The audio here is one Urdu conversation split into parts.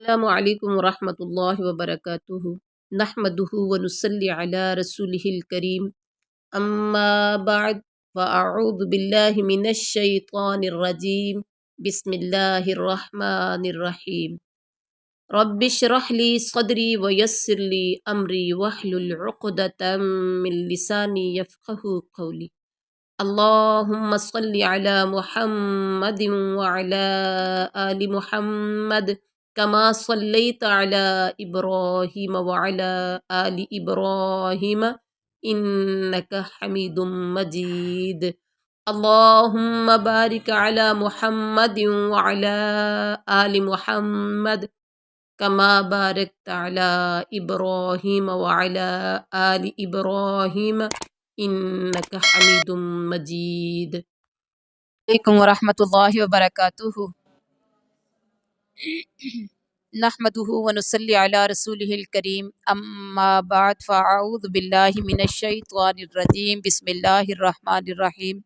السلام علیکم ورحمۃ اللہ وبرکاتہ نحمدہ ونصلی علی رسولہ الکریم اما بعد فاعوذ باللہ من الشیطان الرجیم بسم اللہ الرحمن الرحیم رب اشرح لی صدری ویسر لی امری واحلل عقدۃ من لسانی یفقہوا قولی اللہم صل علی محمد وعلی آل محمد كما صليت على إبراهيم وعلى آل إبراهيم إنك حميد مجيد اللهم بارك على محمد وعلى آل محمد كما باركت على إبراهيم وعلى آل إبراهيم إنك حميد مجيد. علیکم ورحمۃ اللہ وبرکاتہ نحمده ونصلی علی رسولہ الکریم اما بعد فاعوذ باللہ من الشیطان الرجیم بسم اللہ الرحمن الرحیم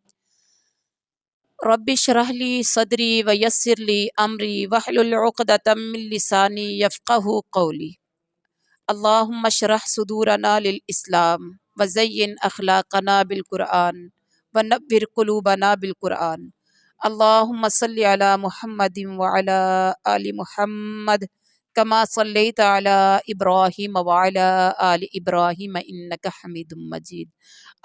رب اشرح لی صدری ویسر لی امری واحلل عقدۃ من لسانی یفقہوا قولی اللہم اشرح صدورنا للاسلام وزین اخلاقنا بالقرآن ونور قلوبنا بالقرآن اللہم صلی علی محمد وعلی آل محمد کما صلیت علی ابراہیم وعلی آل ابراہیم انک حمید مجید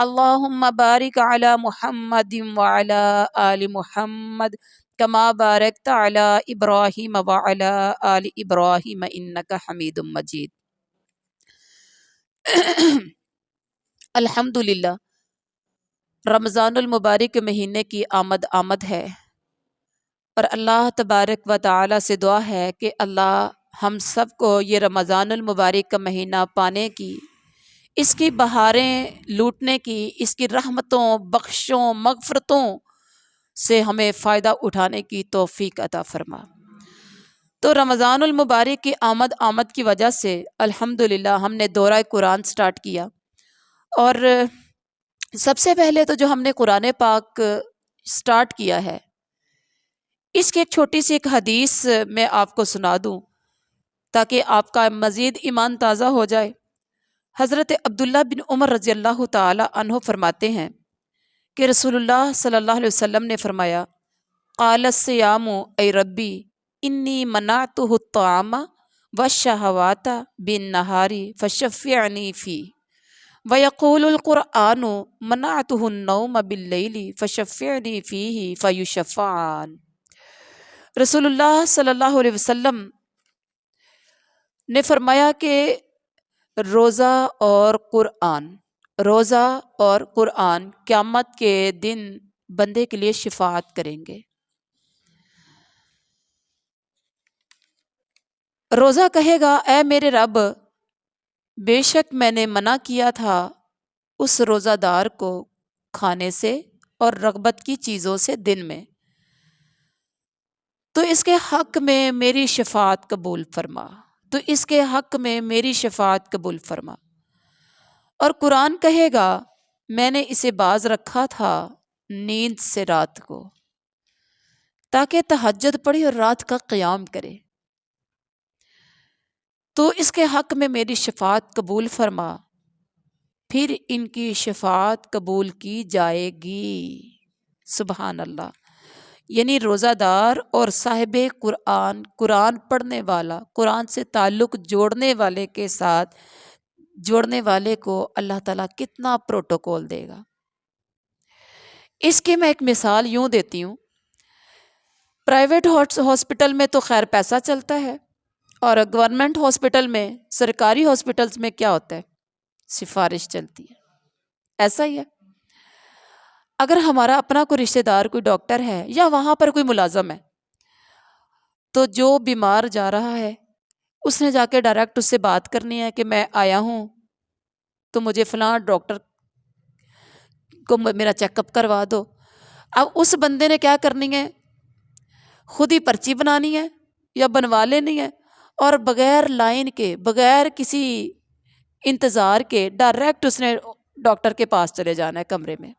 اللہم بارک علی محمد وعلی آل محمد کما بارکت علی ابراہیم وعلی آل ابراہیم انک حمید مجید الحمدللہ رمضان المبارک کے مہینے کی آمد ہے اور اللہ تبارک و تعالی سے دعا ہے کہ اللہ ہم سب کو یہ رمضان المبارک کا مہینہ پانے کی، اس کی بہاریں لوٹنے کی، اس کی رحمتوں، بخشوں، مغفرتوں سے ہمیں فائدہ اٹھانے کی توفیق عطا فرما۔ تو رمضان المبارک کی آمد کی وجہ سے الحمدللہ ہم نے دورہ قرآن سٹارٹ کیا، اور سب سے پہلے تو جو ہم نے قرآن پاک سٹارٹ کیا ہے، اس کی ایک چھوٹی سی ایک حدیث میں آپ کو سنا دوں تاکہ آپ کا مزید ایمان تازہ ہو جائے۔ حضرت عبداللہ بن عمر رضی اللہ تعالی عنہ فرماتے ہیں کہ رسول اللہ صلی اللہ علیہ وسلم نے فرمایا، قال الصیام اے ربی انی منعتہ الطعام والشہوات بالنہار فشفعنی فی ویقول القرآن منعتہ النوم باللیل فشفعنی فیہ فیشفعان۔ رسول اللہ صلی اللہ علیہ وسلم نے فرمایا کہ روزہ اور قرآن قیامت کے دن بندے کے لیے شفاعت کریں گے۔ روزہ کہے گا، اے میرے رب، بے شک میں نے منع کیا تھا اس روزہ دار کو کھانے سے اور رغبت کی چیزوں سے دن میں، تو اس کے حق میں میری شفاعت قبول فرما۔ اور قرآن کہے گا، میں نے اسے باز رکھا تھا نیند سے رات کو تاکہ تہجد پڑھے اور رات کا قیام کرے، تو اس کے حق میں میری شفاعت قبول فرما، پھر ان کی شفاعت قبول کی جائے گی۔ سبحان اللہ۔ یعنی روزہ دار اور صاحب قرآن پڑھنے والا، قرآن سے تعلق جوڑنے والے کے ساتھ جوڑنے والے کو اللہ تعالیٰ کتنا پروٹوکول دے گا۔ اس کی میں ایک مثال یوں دیتی ہوں، پرائیویٹ ہاسپٹل میں تو خیر پیسہ چلتا ہے، اور گورنمنٹ ہاسپٹل میں، سرکاری ہاسپٹلز میں کیا ہوتا ہے؟ سفارش چلتی ہے۔ ایسا ہی ہے، اگر ہمارا اپنا کوئی رشتہ دار، کوئی ڈاکٹر ہے یا وہاں پر کوئی ملازم ہے، تو جو بیمار جا رہا ہے اس نے جا کے ڈائریکٹ اس سے بات کرنی ہے کہ میں آیا ہوں تو مجھے فلاں ڈاکٹر کو میرا چیک اپ کروا دو۔ اب اس بندے نے کیا کرنی ہے؟ خود ہی پرچی بنانی ہے یا بنوا لینی ہے، اور بغیر لائن کے، بغیر کسی انتظار کے ڈائریکٹ اس نے ڈاکٹر کے پاس چلے جانا ہے کمرے میں۔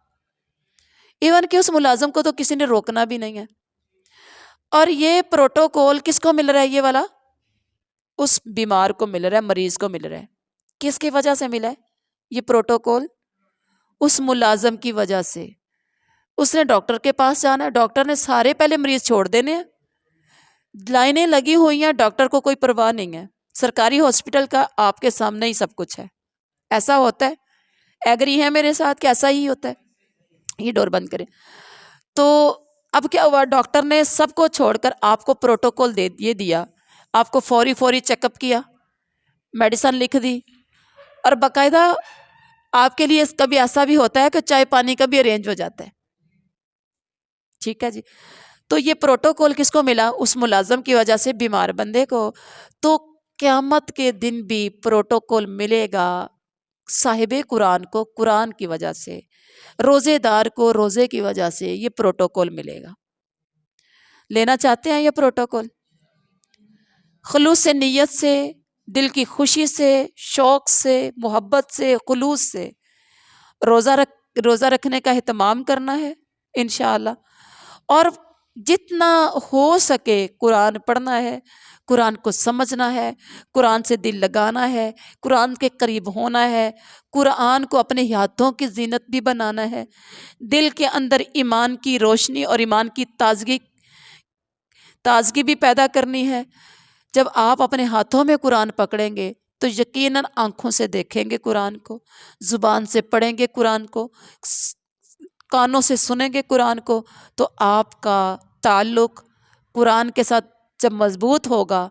ایون کہ اس ملازم کو تو کسی نے روکنا بھی نہیں ہے۔ اور یہ پروٹوکول کس کو مل رہا ہے؟ یہ والا اس بیمار کو مل رہا ہے، مریض کو مل رہا ہے۔ کس کی وجہ سے ملا ہے یہ پروٹوکول؟ اس ملازم کی وجہ سے۔ اس نے ڈاکٹر کے پاس جانا ہے، ڈاکٹر نے سارے پہلے مریض چھوڑ دینے ہیں، لائنیں لگی ہوئی ہیں، ڈاکٹر کو کوئی پرواہ نہیں ہے۔ سرکاری ہاسپٹل کا آپ کے سامنے ہی سب کچھ ہے۔ ایسا ہوتا ہے؟ ایگری ہے میرے ساتھ کہ ایسا ہی ہوتا ہے؟ یہ ڈور بند کریں۔ تو اب کیا ہوا، ڈاکٹر نے سب کو چھوڑ کر آپ کو پروٹوکول یہ دیا، آپ کو فوری چیک اپ کیا، میڈیسن لکھ دی، اور باقاعدہ آپ کے لیے کبھی ایسا بھی ہوتا ہے کہ چائے پانی کا بھی ارینج ہو جاتا ہے، ٹھیک ہے جی۔ تو یہ پروٹوکول کس کو ملا؟ اس ملازم کی وجہ سے، بیمار بندے کو۔ تو قیامت کے دن بھی پروٹوکول ملے گا صاحب قرآن کو قرآن کی وجہ سے، روزے دار کو روزے کی وجہ سے یہ پروٹوکول ملے گا۔ لینا چاہتے ہیں یہ پروٹوکول؟ خلوص سے، نیت سے، دل کی خوشی سے، شوق سے، محبت سے، خلوص سے روزہ رکھنے کا اہتمام کرنا ہے انشاءاللہ، اور جتنا ہو سکے قرآن پڑھنا ہے، قرآن کو سمجھنا ہے، قرآن سے دل لگانا ہے، قرآن کے قریب ہونا ہے، قرآن کو اپنے ہاتھوں کی زینت بھی بنانا ہے، دل کے اندر ایمان کی روشنی اور ایمان کی تازگی بھی پیدا کرنی ہے۔ جب آپ اپنے ہاتھوں میں قرآن پکڑیں گے تو یقیناً آنکھوں سے دیکھیں گے قرآن کو، زبان سے پڑھیں گے قرآن کو، کانوں سے سنیں گے قرآن کو، تو آپ کا تعلق قرآن کے ساتھ جب مضبوط ہوگا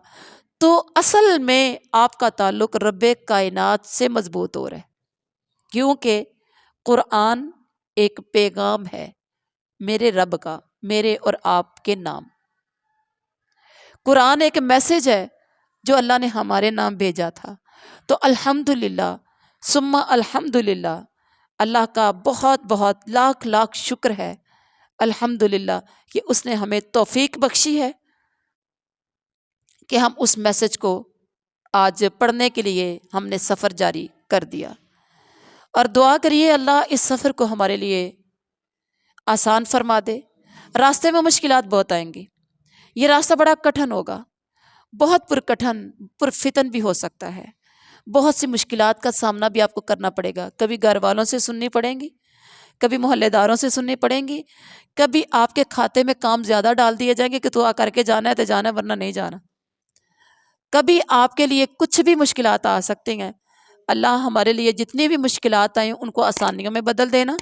تو اصل میں آپ کا تعلق رب کائنات سے مضبوط ہو رہا ہے، کیونکہ قرآن ایک پیغام ہے میرے رب کا، میرے اور آپ کے نام۔ قرآن ایک میسج ہے جو اللہ نے ہمارے نام بھیجا تھا۔ تو الحمدللہ ثم الحمدللہ، اللہ کا بہت بہت لاکھ لاکھ شکر ہے الحمدللہ کہ اس نے ہمیں توفیق بخشی ہے کہ ہم اس میسج کو آج پڑھنے کے لیے ہم نے سفر جاری کر دیا، اور دعا کریے اللہ اس سفر کو ہمارے لیے آسان فرما دے۔ راستے میں مشکلات بہت آئیں گی، یہ راستہ بڑا کٹھن ہوگا، بہت پرکٹھن پرفتن بھی ہو سکتا ہے، بہت سی مشکلات کا سامنا بھی آپ کو کرنا پڑے گا، کبھی گھر والوں سے سننی پڑیں گی، کبھی محلے داروں سے سننی پڑیں گی، کبھی آپ کے کھاتے میں کام زیادہ ڈال دیے جائیں گے کہ تو آ کر کے جانا ہے تو جانا ہے ورنہ نہیں جانا، کبھی آپ کے لیے کچھ بھی مشکلات آ سکتی ہیں۔ اللہ ہمارے لیے جتنی بھی مشکلات آئیں ان کو آسانیوں میں بدل دینا۔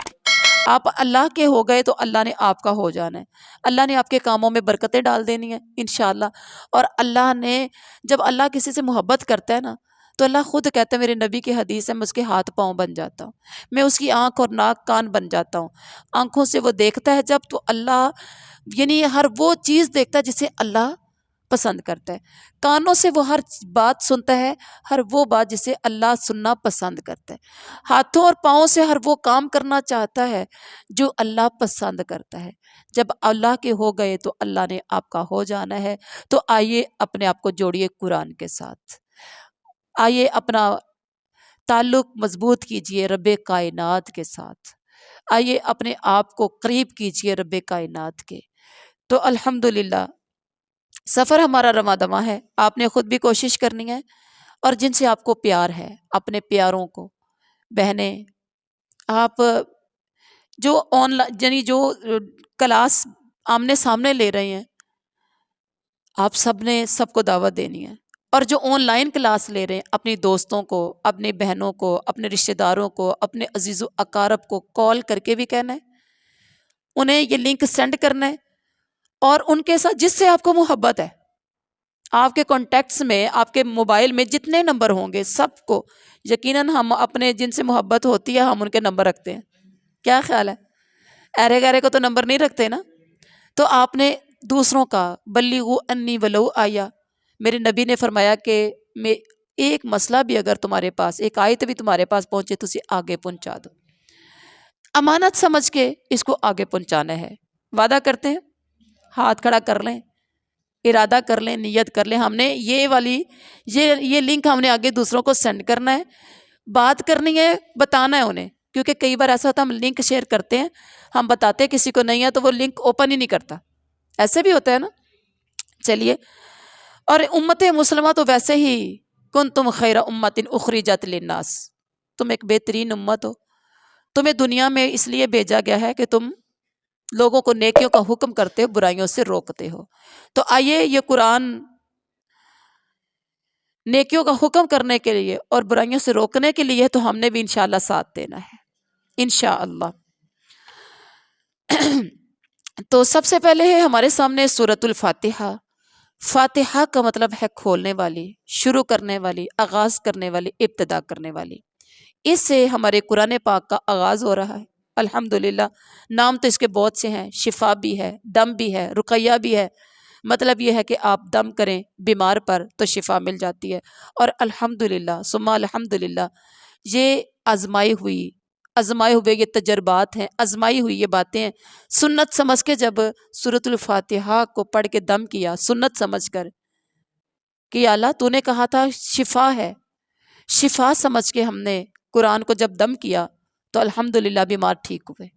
آپ اللہ کے ہو گئے تو اللہ نے آپ کا ہو جانا ہے، اللہ نے آپ کے کاموں میں برکتیں ڈال دینی ہیں انشاءاللہ۔ اور اللہ نے، جب اللہ کسی سے محبت کرتا ہے نا تو اللہ خود کہتا ہے، میرے نبی کی حدیث ہے، میں اس کے ہاتھ پاؤں بن جاتا ہوں، میں اس کی آنکھ اور ناک کان بن جاتا ہوں۔ آنکھوں سے وہ دیکھتا ہے جب، تو اللہ یعنی ہر وہ چیز دیکھتا ہے جسے اللہ پسند کرتا ہے، کانوں سے وہ ہر بات سنتا ہے، ہر وہ بات جسے اللہ سننا پسند کرتا ہے، ہاتھوں اور پاؤں سے ہر وہ کام کرنا چاہتا ہے جو اللہ پسند کرتا ہے۔ جب اللہ کے ہو گئے تو اللہ نے آپ کا ہو جانا ہے۔ تو آئیے اپنے آپ کو جوڑیے قرآن کے ساتھ، آئیے اپنا تعلق مضبوط کیجئے رب کائنات کے ساتھ، آئیے اپنے آپ کو قریب کیجئے رب کائنات کے۔ تو الحمدللہ سفر ہمارا رواں دواں ہے، آپ نے خود بھی کوشش کرنی ہے، اور جن سے آپ کو پیار ہے اپنے پیاروں کو، بہنیں، آپ جو آن لائن یعنی جو کلاس آمنے سامنے لے رہے ہیں، آپ سب نے سب کو دعوت دینی ہے، اور جو آن لائن کلاس لے رہے ہیں اپنی دوستوں کو، اپنی بہنوں کو، اپنے رشتہ داروں کو، اپنے عزیز و اقارب کو کال کر کے بھی کہنا ہے، انہیں یہ لنک سینڈ کرنا ہے، اور ان کے ساتھ جس سے آپ کو محبت ہے، آپ کے کانٹیکٹس میں، آپ کے موبائل میں جتنے نمبر ہوں گے سب کو، یقیناً ہم اپنے جن سے محبت ہوتی ہے ہم ان کے نمبر رکھتے ہیں، کیا خیال ہے؟ ایرے گیرے کو تو نمبر نہیں رکھتے نا۔ تو آپ نے دوسروں کا بلیغوا انی ولو آیا، میرے نبی نے فرمایا کہ میں ایک مسئلہ بھی اگر تمہارے پاس، ایک آیت بھی تمہارے پاس پہنچے تو اسے آگے پہنچا دو، امانت سمجھ کے اس کو آگے پہنچانا ہے۔ وعدہ کرتے ہیں؟ ہاتھ کھڑا کر لیں، ارادہ کر لیں، نیت کر لیں، ہم نے یہ لنک ہم نے آگے دوسروں کو سینڈ کرنا ہے، بات کرنی ہے، بتانا ہے انہیں، کیونکہ کئی بار ایسا ہوتا ہے ہم لنک شیئر کرتے ہیں، ہم بتاتے کسی کو نہیں ہے تو وہ لنک اوپن ہی نہیں کرتا، ایسے بھی ہوتا ہے نا۔ چلیے، اور امت مسلمہ تو ویسے ہی کنتم خیر امت اخرجت للناس، تم ایک بہترین امت ہو، تمہیں دنیا میں اس لیے بھیجا گیا ہے کہ تم لوگوں کو نیکیوں کا حکم کرتے ہو، برائیوں سے روکتے ہو۔ تو آئیے یہ قرآن نیکیوں کا حکم کرنے کے لیے اور برائیوں سے روکنے کے لیے، تو ہم نے بھی انشاءاللہ ساتھ دینا ہے انشاءاللہ۔ تو سب سے پہلے ہے ہمارے سامنے سورۃ الفاتحہ۔ فاتحہ کا مطلب ہے کھولنے والی، شروع کرنے والی، آغاز کرنے والی، ابتدا کرنے والی۔ اس سے ہمارے قرآن پاک کا آغاز ہو رہا ہے الحمدللہ۔ نام تو اس کے بہت سے ہیں، شفا بھی ہے، دم بھی ہے، رقیہ بھی ہے۔ مطلب یہ ہے کہ آپ دم کریں بیمار پر تو شفا مل جاتی ہے۔ اور الحمدللہ ثم الحمدللہ، یہ آزمائے ہوئے یہ تجربات ہیں، آزمائی ہوئی یہ باتیں ہیں۔ سنت سمجھ کے جب سورۃ الفاتحہ کو پڑھ کے دم کیا، سنت سمجھ کر کہ یا اللہ تو نے کہا تھا شفا ہے، شفا سمجھ کے ہم نے قرآن کو جب دم کیا تو الحمدللہ بیمار ٹھیک ہوئے۔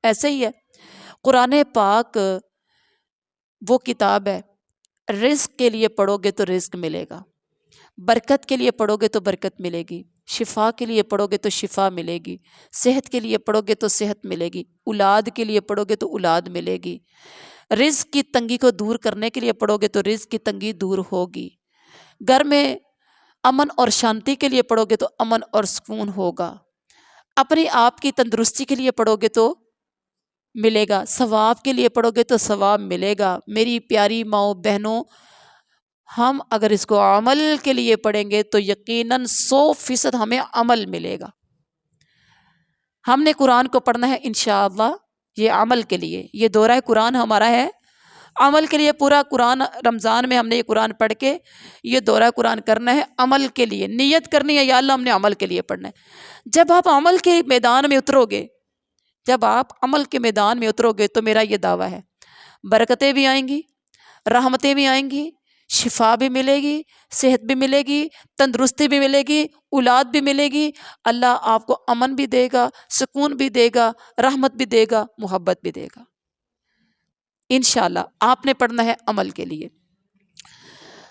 ایسے ہی ہے قرآن پاک، وہ کتاب ہے، رزق کے لیے پڑھو گے تو رزق ملے گا، برکت کے لیے پڑھو گے تو برکت ملے گی، شفا کے لیے پڑھو گے تو شفا ملے گی، صحت کے لیے پڑھو گے تو صحت ملے گی، اولاد کے لیے پڑھو گے تو اولاد ملے گی، رزق کی تنگی کو دور کرنے کے لیے پڑھو گے تو رزق کی تنگی دور ہوگی، گھر میں امن اور شانتی کے لیے پڑھو گے تو امن اور سکون ہوگا، اپنے آپ کی تندرستی کے لیے پڑھو گے تو ملے گا، ثواب کے لیے پڑھو گے تو ثواب ملے گا۔ میری پیاری ماؤں بہنوں، ہم اگر اس کو عمل کے لیے پڑھیں گے تو یقیناً 100% ہمیں عمل ملے گا۔ ہم نے قرآن کو پڑھنا ہے انشاءاللہ یہ عمل کے لیے، یہ دورہ قرآن ہمارا ہے عمل کے لیے۔ پورا قرآن رمضان میں ہم نے یہ قرآن پڑھ کے یہ دورہ قرآن کرنا ہے عمل کے لیے، نیت کرنی ہے یا اللہ ہم نے عمل کے لیے پڑھنا ہے۔ جب آپ عمل کے میدان میں اترو گے، جب آپ عمل کے میدان میں اترو گے تو میرا یہ دعویٰ ہے برکتیں بھی آئیں گی، رحمتیں بھی آئیں گی، شفا بھی ملے گی، صحت بھی ملے گی، تندرستی بھی ملے گی، اولاد بھی ملے گی، اللہ آپ کو امن بھی دے گا، سکون بھی دے گا، رحمت بھی دے گا، محبت بھی دے گا انشاءاللہ۔ آپ نے پڑھنا ہے عمل کے لیے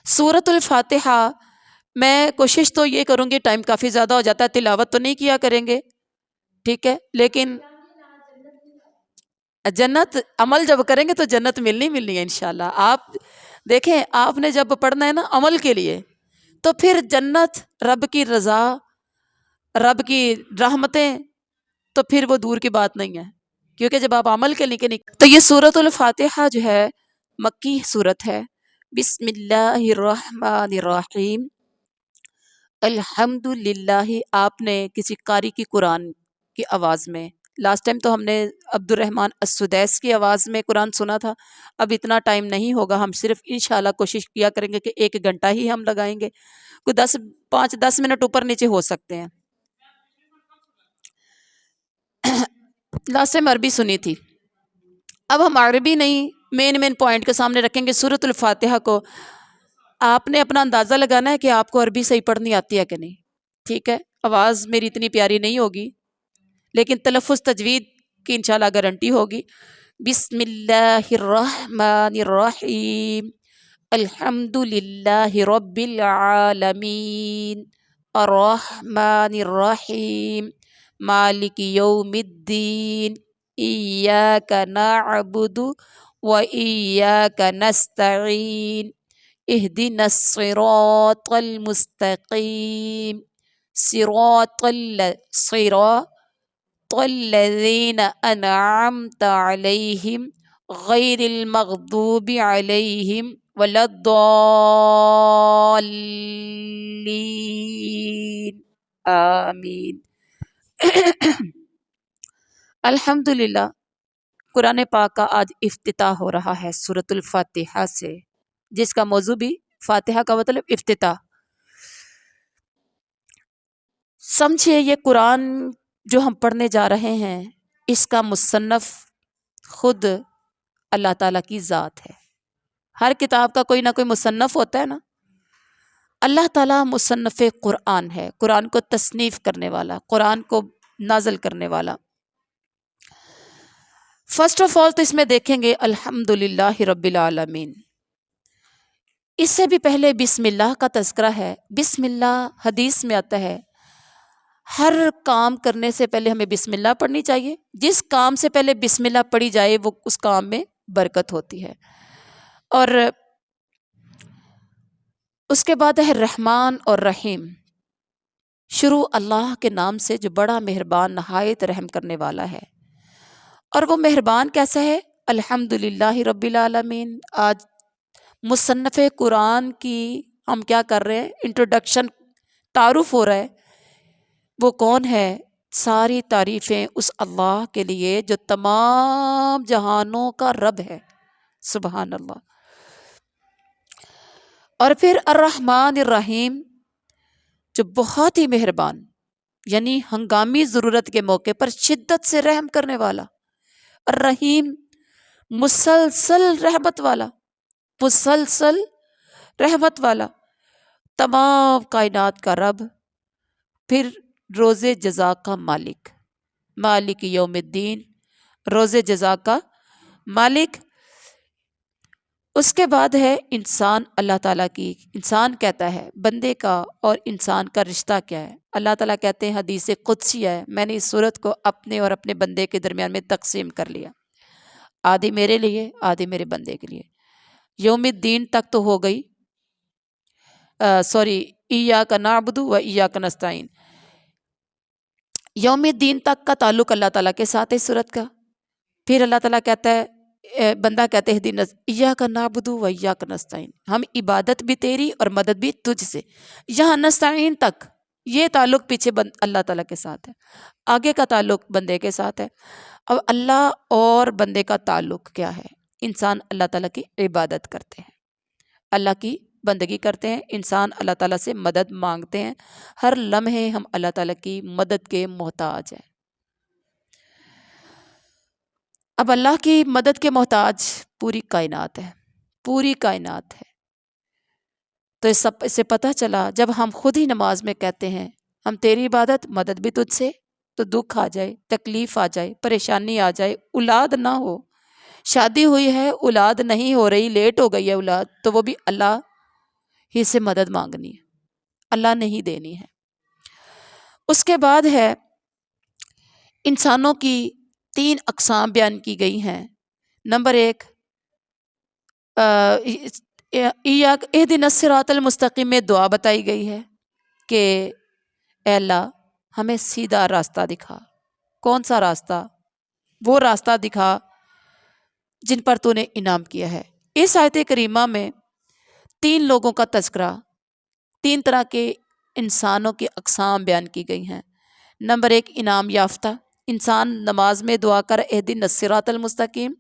سورۃ الفاتحہ۔ میں کوشش تو یہ کروں گی، ٹائم کافی زیادہ ہو جاتا ہے، تلاوت تو نہیں کیا کریں گے ٹھیک ہے، لیکن جنت عمل جب کریں گے تو جنت ملنی ہے انشاءاللہ۔ آپ دیکھیں، آپ نے جب پڑھنا ہے نا عمل کے لیے تو پھر جنت، رب کی رضا، رب کی رحمتیں تو پھر وہ دور کی بات نہیں ہے، کیونکہ جب آپ عمل کے لیے تو یہ سورۃ الفاتحہ جو ہے مکی سورت ہے۔ بسم اللہ الرحمن الرحیم۔ الحمدللہ، آپ نے کسی قاری کی قرآن کی آواز میں، لاسٹ ٹائم تو ہم نے عبد الرحمن السدیس کی آواز میں قرآن سنا تھا، اب اتنا ٹائم نہیں ہوگا، ہم صرف انشاءاللہ کوشش کیا کریں گے کہ 1 گھنٹہ ہی ہم لگائیں گے، کوئی 5-10 منٹ اوپر نیچے ہو سکتے ہیں۔ لاسٹ ٹائم عربی سنی تھی، اب ہم عربی نہیں، مین پوائنٹ کے سامنے رکھیں گے سورۃ الفاتحہ کو۔ آپ نے اپنا اندازہ لگانا ہے کہ آپ کو عربی صحیح پڑھنی آتی ہے کہ نہیں، ٹھیک ہے۔ آواز میری اتنی پیاری نہیں ہوگی لیکن تلفظ تجوید کی انشاءاللہ گارنٹی ہوگی۔ بسم اللہ الرحمن الرحیم، الحمد للہ رب العالمین، الرحمن الرحیم، مالک یوم الدین، ایاک نعبد و ایاک نستعین، اہدنا الصراط المستقیم، صراط الذین انعمت علیہم غیر المغضوب علیہم ولا الضالین، آمین۔ الحمدللہ، قرآن پاک کا آج افتتاح ہو رہا ہے سورۃ الفاتحہ سے، جس کا موضوع بھی فاتحہ کا مطلب افتتاح۔ سمجھیے یہ قرآن جو ہم پڑھنے جا رہے ہیں، اس کا مصنف خود اللہ تعالیٰ کی ذات ہے۔ ہر کتاب کا کوئی نہ کوئی مصنف ہوتا ہے نا، اللہ تعالیٰ مصنف قرآن ہے، قرآن کو تصنیف کرنے والا، قرآن کو نازل کرنے والا۔ فرسٹ آف آل تو اس میں دیکھیں گے الحمدللہ رب العالمین، اس سے بھی پہلے بسم اللہ کا تذکرہ ہے. بسم اللہ حدیث میں آتا ہے ہر کام کرنے سے پہلے ہمیں بسم اللہ پڑھنی چاہیے. جس کام سے پہلے بسم اللہ پڑھی جائے وہ اس کام میں برکت ہوتی ہے. اور اس کے بعد ہے رحمان اور رحیم. شروع اللہ کے نام سے جو بڑا مہربان نہایت رحم کرنے والا ہے. اور وہ مہربان کیسا ہے؟ الحمدللہ رب العالمین. آج مصنف قرآن کی ہم کیا کر رہے ہیں؟ انٹروڈکشن، تعارف ہو رہا ہے. وہ کون ہے؟ ساری تعریفیں اس اللہ کے لیے جو تمام جہانوں کا رب ہے. سبحان اللہ. اور پھر الرحمن الرحیم، جو بہت ہی مہربان، یعنی ہنگامی ضرورت کے موقع پر شدت سے رحم کرنے والا. الرحیم، مسلسل رحمت والا، مسلسل رحمت والا، تمام کائنات کا رب. پھر روز جزا کا مالک، مالک یوم الدین، روز جزا کا مالک. اس کے بعد ہے انسان. اللہ تعالیٰ کی انسان کہتا ہے بندے کا اور انسان کا رشتہ کیا ہے. اللہ تعالیٰ کہتے ہیں حدیث قدسی ہے، میں نے اس صورت کو اپنے اور اپنے بندے کے درمیان میں تقسیم کر لیا، آدھی میرے لیے آدھی میرے بندے کے لیے. یوم الدین تک تو ہو گئی، ایاک نعبد و ایاک نستعین. یوم الدین تک کا تعلق اللہ تعالیٰ کے ساتھ ہے اس صورت کا. پھر اللہ تعالیٰ کہتا ہے، بندہ کہتے ہیں ایاک نعبد و ایاک نستعین، ہم عبادت بھی تیری اور مدد بھی تجھ سے. یہاں نستعین تک یہ تعلق پیچھے اللہ تعالیٰ کے ساتھ ہے، آگے کا تعلق بندے کے ساتھ ہے. اب اللہ اور بندے کا تعلق کیا ہے؟ انسان اللہ تعالیٰ کی عبادت کرتے ہیں، اللہ کی بندگی کرتے ہیں. انسان اللہ تعالیٰ سے مدد مانگتے ہیں. ہر لمحے ہم اللہ تعالیٰ کی مدد کے محتاج ہیں. اب اللہ کی مدد کے محتاج پوری کائنات ہے، پوری کائنات ہے. تو اس سے پتہ چلا جب ہم خود ہی نماز میں کہتے ہیں ہم تیری عبادت، مدد بھی تجھ سے، تو دکھ آ جائے، تکلیف آ جائے، پریشانی آ جائے، اولاد نہ ہو، شادی ہوئی ہے اولاد نہیں ہو رہی، لیٹ ہو گئی ہے اولاد، تو وہ بھی اللہ ہی سے مدد مانگنی ہے، اللہ نے ہی دینی ہے. اس کے بعد ہے انسانوں کی 3 اقسام بیان کی گئی ہیں. نمبر 1 اہدنا الصراط المستقیم میں دعا بتائی گئی ہے کہ اے اللہ ہمیں سیدھا راستہ دکھا. کون سا راستہ؟ وہ راستہ دکھا جن پر تو نے انعام کیا ہے. اس آیت کریمہ میں 3 لوگوں کا تذکرہ، 3 طرح کے انسانوں کی اقسام بیان کی گئی ہیں. نمبر 1 انعام یافتہ انسان. نماز میں دعا کر اہدنا الصراط المستقیم،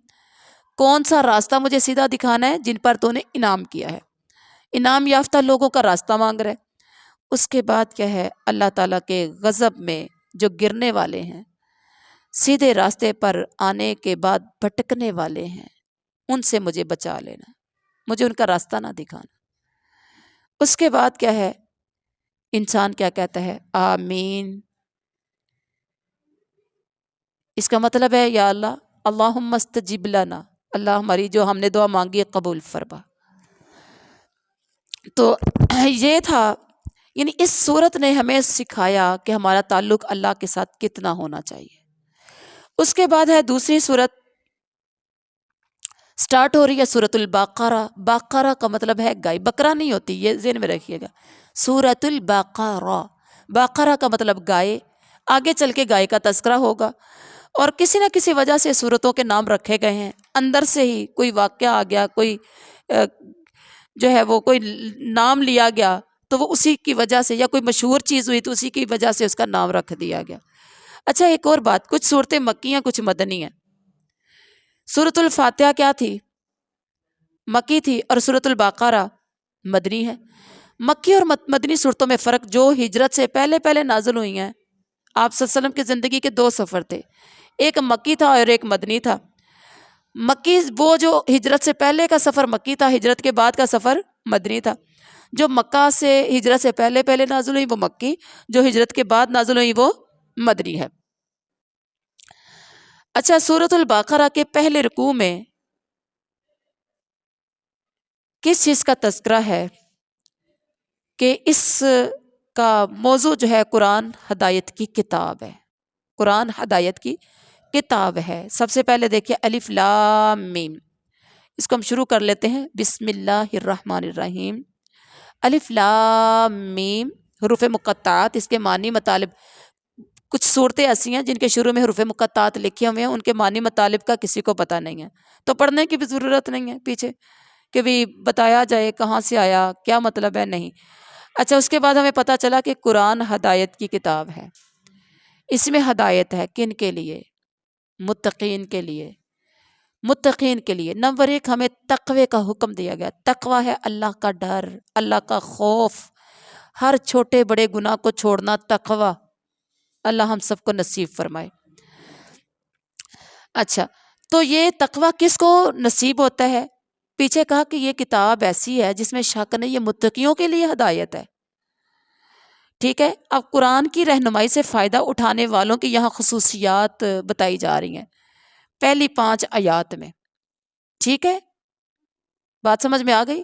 کون سا راستہ مجھے سیدھا دکھانا ہے جن پر تو نے انعام کیا ہے. انعام یافتہ لوگوں کا راستہ مانگ رہے. اس کے بعد کیا ہے؟ اللہ تعالیٰ کے غضب میں جو گرنے والے ہیں، سیدھے راستے پر آنے کے بعد بھٹکنے والے ہیں، ان سے مجھے بچا لینا، مجھے ان کا راستہ نہ دکھانا. اس کے بعد کیا ہے؟ انسان کیا کہتا ہے؟ آمین. اس کا مطلب ہے یا اللہ اللہم استجب لنا، اللہ ہماری جو ہم نے دعا مانگی قبول فرما. تو یہ تھا، یعنی اس صورت نے ہمیں سکھایا کہ ہمارا تعلق اللہ کے ساتھ کتنا ہونا چاہیے. اس کے بعد ہے دوسری صورت سٹارٹ ہو رہی ہے سورۃ البقرہ. بقرہ کا مطلب ہے گائے، بکرا نہیں ہوتی، یہ ذہن میں رکھیے گا. سورۃ البقرہ، بقرہ کا مطلب گائے. آگے چل کے گائے کا تذکرہ ہوگا. اور کسی نہ کسی وجہ سے صورتوں کے نام رکھے گئے ہیں، اندر سے ہی کوئی واقعہ آ گیا، کوئی جو ہے وہ کوئی نام لیا گیا تو وہ اسی کی وجہ سے، یا کوئی مشہور چیز ہوئی تو اسی کی وجہ سے اس کا نام رکھ دیا گیا. اچھا ایک اور بات، کچھ صورتیں مکی ہیں کچھ مدنی ہیں. سورۃ الفاتحہ کیا تھی؟ مکی تھی. اور سورۃ البقرہ مدنی ہے. مکی اور مدنی صورتوں میں فرق، جو ہجرت سے پہلے پہلے نازل ہوئی ہیں. آپ صلی اللہ علیہ وسلم کی زندگی کے 2 سفر تھے، ایک مکی تھا اور ایک مدنی تھا. مکی وہ جو ہجرت سے پہلے کا سفر مکی تھا، ہجرت کے بعد کا سفر مدنی تھا. جو مکہ سے ہجرت سے پہلے پہلے نازل ہوئی وہ مکی، جو ہجرت کے بعد نازل ہوئی وہ مدنی ہے. اچھا سورۃ البقرہ کے پہلے رکوع میں کس چیز کا تذکرہ ہے کہ اس کا موضوع جو ہے قرآن ہدایت کی کتاب ہے، قرآن ہدایت کی کتاب ہے۔ سب سے پہلے دیکھیے الف لام میم، اس کو ہم شروع کر لیتے ہیں، بسم اللہ الرحمن الرحیم۔ الف لام میم حروف مقطعات، اس کے معنی مطالب، کچھ صورتیں ایسی ہیں جن کے شروع میں حروف مقطعات لکھے ہوئے ہیں، ان کے معنی مطالب کا کسی کو پتہ نہیں ہے، تو پڑھنے کی بھی ضرورت نہیں ہے پیچھے کہ بھی بتایا جائے کہاں سے آیا، کیا مطلب ہے، نہیں۔ اچھا، اس کے بعد ہمیں پتہ چلا کہ قرآن ہدایت کی کتاب ہے، اس میں ہدایت ہے کن کے لیے؟ متقین کے لیے، متقین کے لیے۔ نمبر 1 ہمیں تقوی کا حکم دیا گیا۔ تقوی ہے اللہ کا ڈر، اللہ کا خوف، ہر چھوٹے بڑے گناہ کو چھوڑنا تقوی۔ اللہ ہم سب کو نصیب فرمائے۔ اچھا، تو یہ تقوی کس کو نصیب ہوتا ہے؟ پیچھے کہا کہ یہ کتاب ایسی ہے جس میں شک نہیں، یہ متقیوں کے لیے ہدایت ہے، ٹھیک ہے۔ اب قرآن کی رہنمائی سے فائدہ اٹھانے والوں کی یہاں خصوصیات بتائی جا رہی ہیں پہلی 5 آیات میں، ٹھیک ہے، بات سمجھ میں آ گئی؟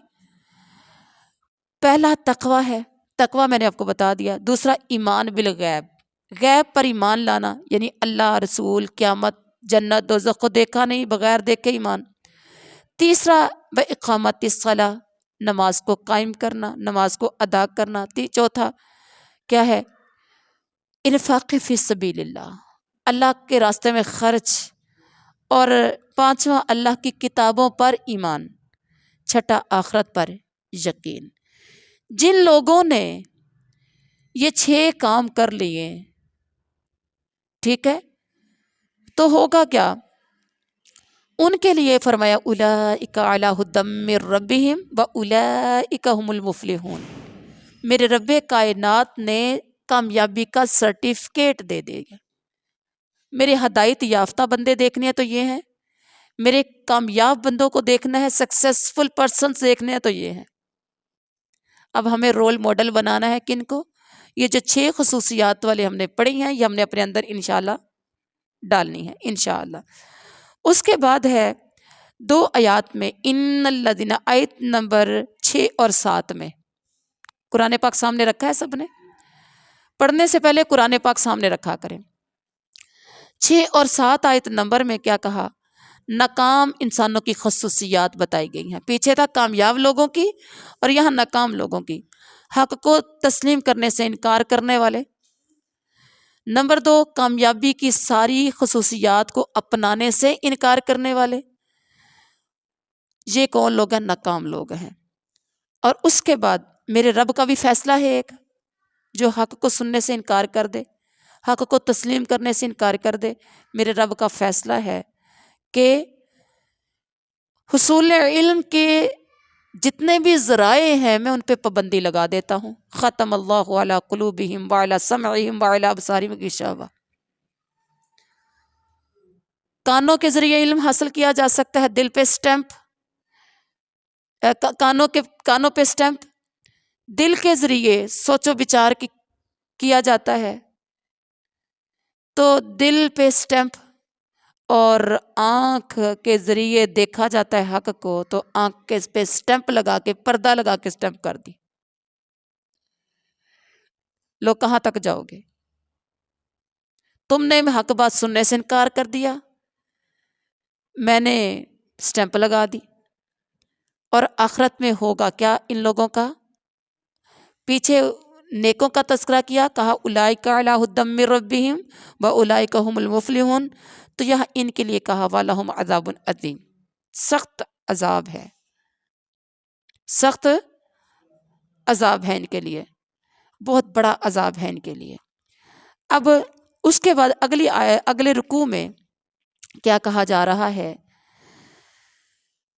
پہلا تقوی ہے، تقوی میں نے آپ کو بتا دیا۔ دوسرا ایمان بالغیب، غیب پر ایمان لانا، یعنی اللہ، رسول، قیامت، جنت، دوزخ کو دیکھا نہیں، بغیر دیکھے ایمان۔ تیسرا اقامت الصلاۃ، نماز کو قائم کرنا، نماز کو ادا کرنا۔ چوتھا کیا ہے؟ انفاق فی سبیل اللہ، اللہ کے راستے میں خرچ۔ اور 5واں اللہ کی کتابوں پر ایمان۔ چھٹا آخرت پر یقین۔ جن لوگوں نے یہ 6 کام کر لیے، ٹھیک ہے، تو ہوگا کیا؟ ان کے لیے فرمایا اولئک علی ھدی من ربہم واولئک ھم المفلحون، میرے رب کائنات نے کامیابی کا سرٹیفکیٹ دے دیا۔ میرے ہدایت یافتہ بندے دیکھنے ہیں تو یہ ہیں، میرے کامیاب بندوں کو دیکھنا ہے، سکسیسفل پرسنز دیکھنے ہیں تو یہ ہیں۔ اب ہمیں رول ماڈل بنانا ہے کن کو؟ یہ جو 6 خصوصیات والے ہم نے پڑھی ہیں، یہ ہم نے اپنے اندر انشاءاللہ ڈالنی ہے انشاءاللہ۔ اس کے بعد ہے 2 آیات میں، ان الذین، آیت نمبر 6 اور 7 میں، قرآن پاک سامنے رکھا ہے سب نے؟ پڑھنے سے پہلے قرآن پاک سامنے رکھا کریں۔ 6 اور 7 آیت نمبر میں کیا کہا؟ ناکام انسانوں کی خصوصیات بتائی گئی ہیں۔ پیچھے تھا کامیاب لوگوں کی، اور یہاں ناکام لوگوں کی۔ حق کو تسلیم کرنے سے انکار کرنے والے۔ نمبر 2 کامیابی کی ساری خصوصیات کو اپنانے سے انکار کرنے والے۔ یہ کون لوگ ہیں؟ ناکام لوگ ہیں۔ اور اس کے بعد میرے رب کا بھی فیصلہ ہے ایک، جو حق کو سننے سے انکار کر دے، حق کو تسلیم کرنے سے انکار کر دے، میرے رب کا فیصلہ ہے کہ حصول علم کے جتنے بھی ذرائع ہیں میں ان پہ پابندی لگا دیتا ہوں۔ ختم اللہ علی قلوبہم وعلی سمعہم وعلی ابصارہم غشاوہ۔ کانوں کے ذریعے علم حاصل کیا جا سکتا ہے، دل پہ سٹیمپ، کانوں پہ سٹیمپ، دل کے ذریعے سوچ و بچار کیا جاتا ہے تو دل پہ سٹیمپ، اور آنکھ کے ذریعے دیکھا جاتا ہے حق کو تو آنکھ کے پہ سٹیمپ لگا کے، پردہ لگا کے سٹیمپ کر دی۔ لوگ کہاں تک جاؤ گے؟ تم نے حق بات سننے سے انکار کر دیا، میں نے سٹیمپ لگا دی۔ اور آخرت میں ہوگا کیا ان لوگوں کا؟ پیچھے نیکوں کا تذکرہ کیا، کہا اولئک علی ھدی من ربہم واولئک ھم المفلحون، تو یہاں ان کے لیے کہا وَلَهُمْ عَذَابٌ عَظِیمٌ، سخت عذاب ہے، سخت عذاب ہے ان کے لیے، بہت بڑا عذاب ہے ان کے لیے۔ اب اس کے بعد اگلے رکوع میں کیا کہا جا رہا ہے؟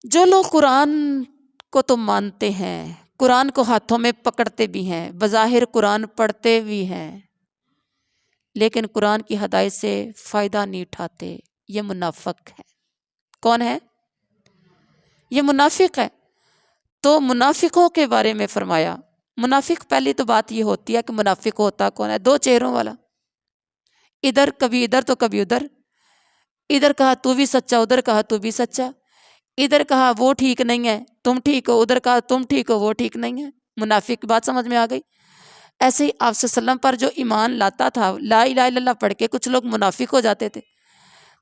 جو لوگ قرآن کو تو مانتے ہیں، قرآن کو ہاتھوں میں پکڑتے بھی ہیں، بظاہر قرآن پڑھتے بھی ہیں، لیکن قرآن کی ہدایت سے فائدہ نہیں اٹھاتے، یہ منافق ہے۔ کون ہے؟ یہ منافق ہے۔ تو منافقوں کے بارے میں فرمایا، منافق، پہلی تو بات یہ ہوتی ہے کہ منافق ہوتا کون ہے؟ 2 چہروں والا، ادھر کبھی ادھر تو کبھی ادھر، ادھر کہا تو بھی سچا، ادھر کہا تو بھی سچا، ادھر کہا وہ ٹھیک نہیں ہے تم ٹھیک ہو، ادھر کہا تم ٹھیک ہو وہ ٹھیک نہیں ہے۔ منافق کی بات سمجھ میں آ گئی؟ ایسے ہی آپ صلی اللہ علیہ وسلم پر جو ایمان لاتا تھا، لا الہ الا اللہ پڑھ کے کچھ لوگ منافق ہو جاتے تھے،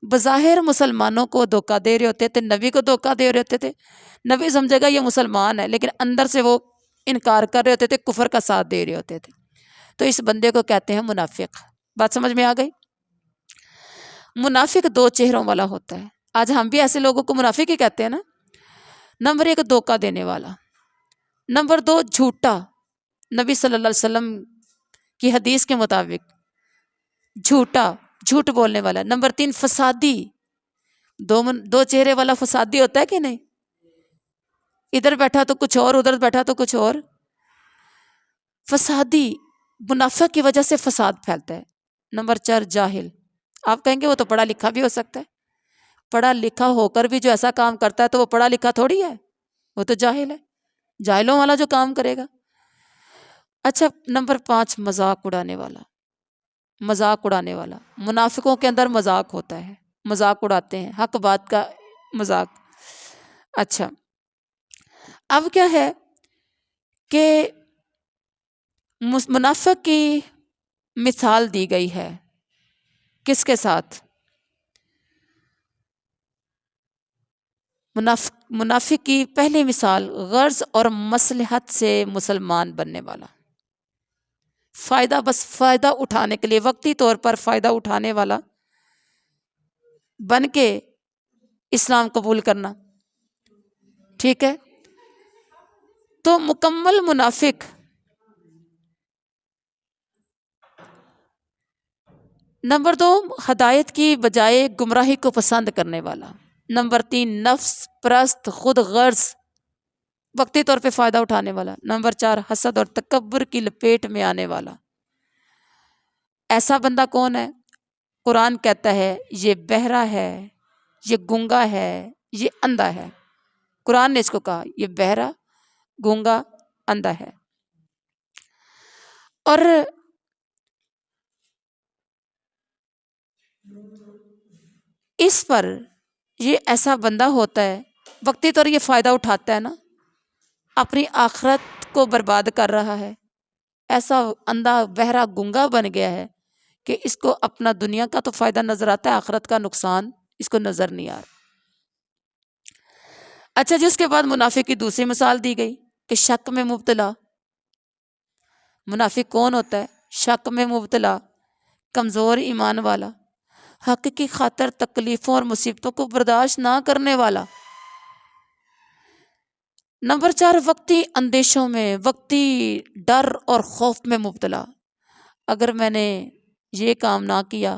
بظاہر مسلمانوں کو دھوکہ دے رہے ہوتے تھے، نبی کو دھوکہ دے رہے ہوتے تھے، نبی سمجھے گا یہ مسلمان ہے، لیکن اندر سے وہ انکار کر رہے ہوتے تھے، کفر کا ساتھ دے رہے ہوتے تھے، تو اس بندے کو کہتے ہیں منافق۔ بات سمجھ میں آ گئی؟ منافق دو چہروں والا ہوتا ہے، آج ہم بھی ایسے لوگوں کو منافق ہی کہتے ہیں نا۔ نمبر ایک دھوکہ دینے والا، نمبر دو جھوٹا، نبی صلی اللہ علیہ وسلم کی حدیث کے مطابق جھوٹا، جھوٹ بولنے والا۔ نمبر تین فسادی، دو چہرے والا فسادی ہوتا ہے کہ نہیں؟ ادھر بیٹھا تو کچھ اور، ادھر بیٹھا تو کچھ اور، فسادی، منافق کی وجہ سے فساد پھیلتا ہے۔ نمبر چار جاہل، آپ کہیں گے وہ تو پڑھا لکھا بھی ہو سکتا ہے، پڑھا لکھا ہو کر بھی جو ایسا کام کرتا ہے تو وہ پڑھا لکھا تھوڑی ہے، وہ تو جاہل ہے، جاہلوں والا جو کام کرے گا۔ اچھا نمبر پانچ مذاق اڑانے والا، مذاق اڑانے والا، منافقوں کے اندر مذاق ہوتا ہے، مذاق اڑاتے ہیں، حق بات کا مذاق۔ اچھا اب کیا ہے کہ منافق کی مثال دی گئی ہے کس کے ساتھ؟ منافق کی پہلی مثال غرض اور مصلحت سے مسلمان بننے والا، فائدہ، بس فائدہ اٹھانے کے لیے، وقتی طور پر فائدہ اٹھانے والا بن کے اسلام قبول کرنا، ٹھیک ہے؟ تو مکمل منافق نمبر دو ہدایت کی بجائے گمراہی کو پسند کرنے والا، نمبر تین نفس پرست، خود غرض، وقتی طور پہ فائدہ اٹھانے والا، نمبر چار حسد اور تکبر کی لپیٹ میں آنے والا۔ ایسا بندہ کون ہے؟ قرآن کہتا ہے یہ بہرا ہے، یہ گونگا ہے، یہ اندھا ہے۔ قرآن نے اس کو کہا یہ بہرا، گونگا، اندھا ہے۔ اور اس پر یہ ایسا بندہ ہوتا ہے، وقتی طور یہ فائدہ اٹھاتا ہے نا، اپنی آخرت کو برباد کر رہا ہے، ایسا اندھا بہرا گونگا بن گیا ہے کہ اس کو اپنا دنیا کا تو فائدہ نظر آتا ہے، آخرت کا نقصان اس کو نظر نہیں آ رہا۔ اچھا جس کے بعد منافق کی دوسری مثال دی گئی کہ شک میں مبتلا۔ منافق کون ہوتا ہے؟ شک میں مبتلا، کمزور ایمان والا، حق کی خاطر تکلیفوں اور مصیبتوں کو برداشت نہ کرنے والا۔ نمبر چار وقتی اندیشوں میں، وقتی ڈر اور خوف میں مبتلا، اگر میں نے یہ کام نہ کیا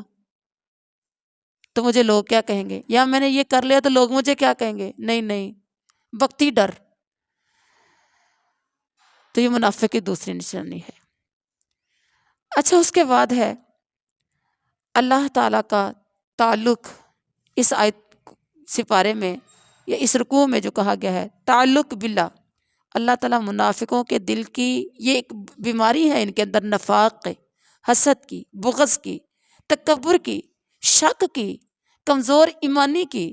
تو مجھے لوگ کیا کہیں گے، یا میں نے یہ کر لیا تو لوگ مجھے کیا کہیں گے، نہیں نہیں، وقتی ڈر، تو یہ منافق کی دوسری نشانی ہے۔ اچھا اس کے بعد ہے اللہ تعالیٰ کا تعلق، اس آیت سپارے میں یا اس رکوع میں جو کہا گیا ہے تعلق باللہ، اللہ تعالیٰ منافقوں کے دل کی یہ ایک بیماری ہے، ان کے اندر نفاق، حسد کی، بغض کی، تکبر کی، شک کی، کمزور ایمانی کی،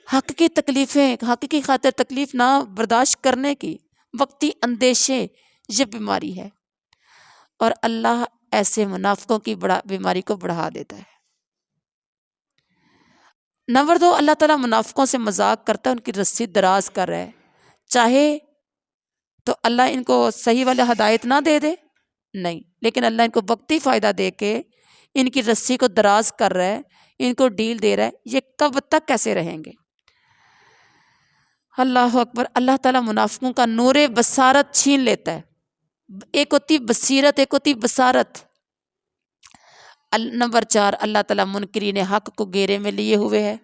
حق کی تکلیفیں، حق کی خاطر تکلیف نہ برداشت کرنے کی، وقتی اندیشے، یہ بیماری ہے، اور اللہ ایسے منافقوں کی بیماری کو بڑھا دیتا ہے۔ نمبر دو اللہ تعالیٰ منافقوں سے مذاق کرتا ہے، ان کی رسی دراز کر رہا ہے، چاہے تو اللہ ان کو صحیح والا ہدایت نہ دے دے، نہیں، لیکن اللہ ان کو وقتی فائدہ دے کے ان کی رسی کو دراز کر رہا ہے، ان کو ڈیل دے رہا ہے، یہ کب تک کیسے رہیں گے؟ اللہ اکبر۔ اللہ تعالیٰ منافقوں کا نور بصارت چھین لیتا ہے، ایک ہوتی بصیرت، ایک ہوتی بصارت۔ نمبر چار اللہ تعالیٰ منکرین حق کو گھیرے میں لیے ہوئے ہے،